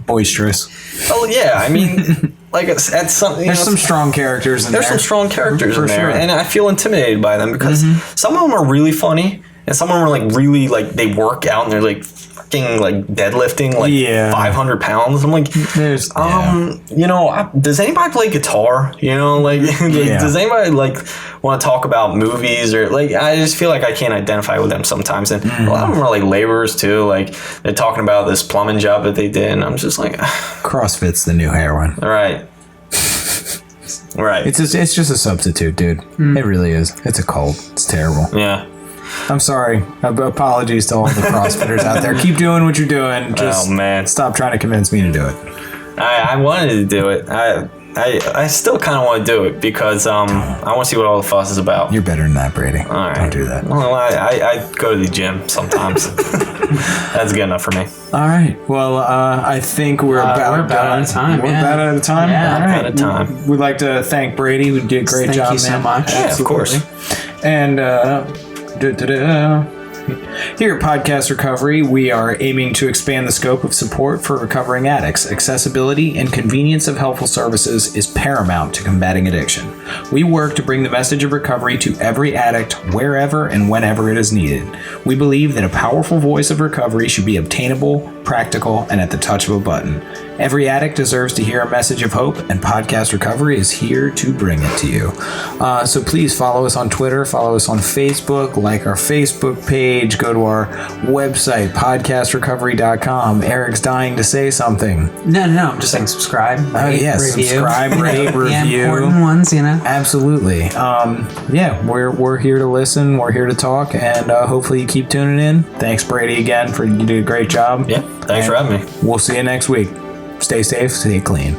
Boisterous. Oh yeah, I mean, like at some, There's some strong characters in there. there's some strong characters For in there, sure. and I feel intimidated by them because some of them are really funny, and some of them are like really like they work out and they're like fucking like deadlifting like 500 pounds. I'm like, There's does anybody play guitar? Does anybody like want to talk about movies or like? I just feel like I can't identify with them sometimes, and a lot of them are like laborers too. Like they're talking about this plumbing job that they did, and I'm just like, CrossFit's the new heroin. right. Right. It's just a substitute, dude. It really is. It's a cult. It's terrible. Yeah. I'm sorry. Apologies to all the CrossFitters out there. Keep doing what you're doing. Just Oh, man. stop trying to convince me to do it. I wanted to do it. I still kind of want to do it because I want to see what all the fuss is about. You're better than that, Brady. All right. Don't do that. Well, I go to the gym sometimes. That's good enough for me. All right. Well, I think we're about out of time. We're about out of time. Yeah. All right. Out of time. We'd like to thank Brady. We did a great job, Thank you so man. much. Yeah, of course. And here at Podcast Recovery, we are aiming to expand the scope of support for recovering addicts. Accessibility and convenience of helpful services is paramount to combating addiction. We work to bring the message of recovery to every addict wherever and whenever it is needed. We believe that a powerful voice of recovery should be obtainable, practical, and at the touch of a button. Every addict deserves to hear a message of hope, and Podcast Recovery is here to bring it to you. So please follow us on Twitter, follow us on Facebook, like our Facebook page, go to our website, podcastrecovery.com. Eric's dying to say something. No. I'm just saying subscribe. Oh, yes. Review. Subscribe, rate, The review. important ones, Absolutely. We're here to listen. We're here to talk, and hopefully you keep tuning in. Thanks, Brady, again, you did a great job. Yeah. Thanks for having me. We'll see you next week. Stay safe, stay clean.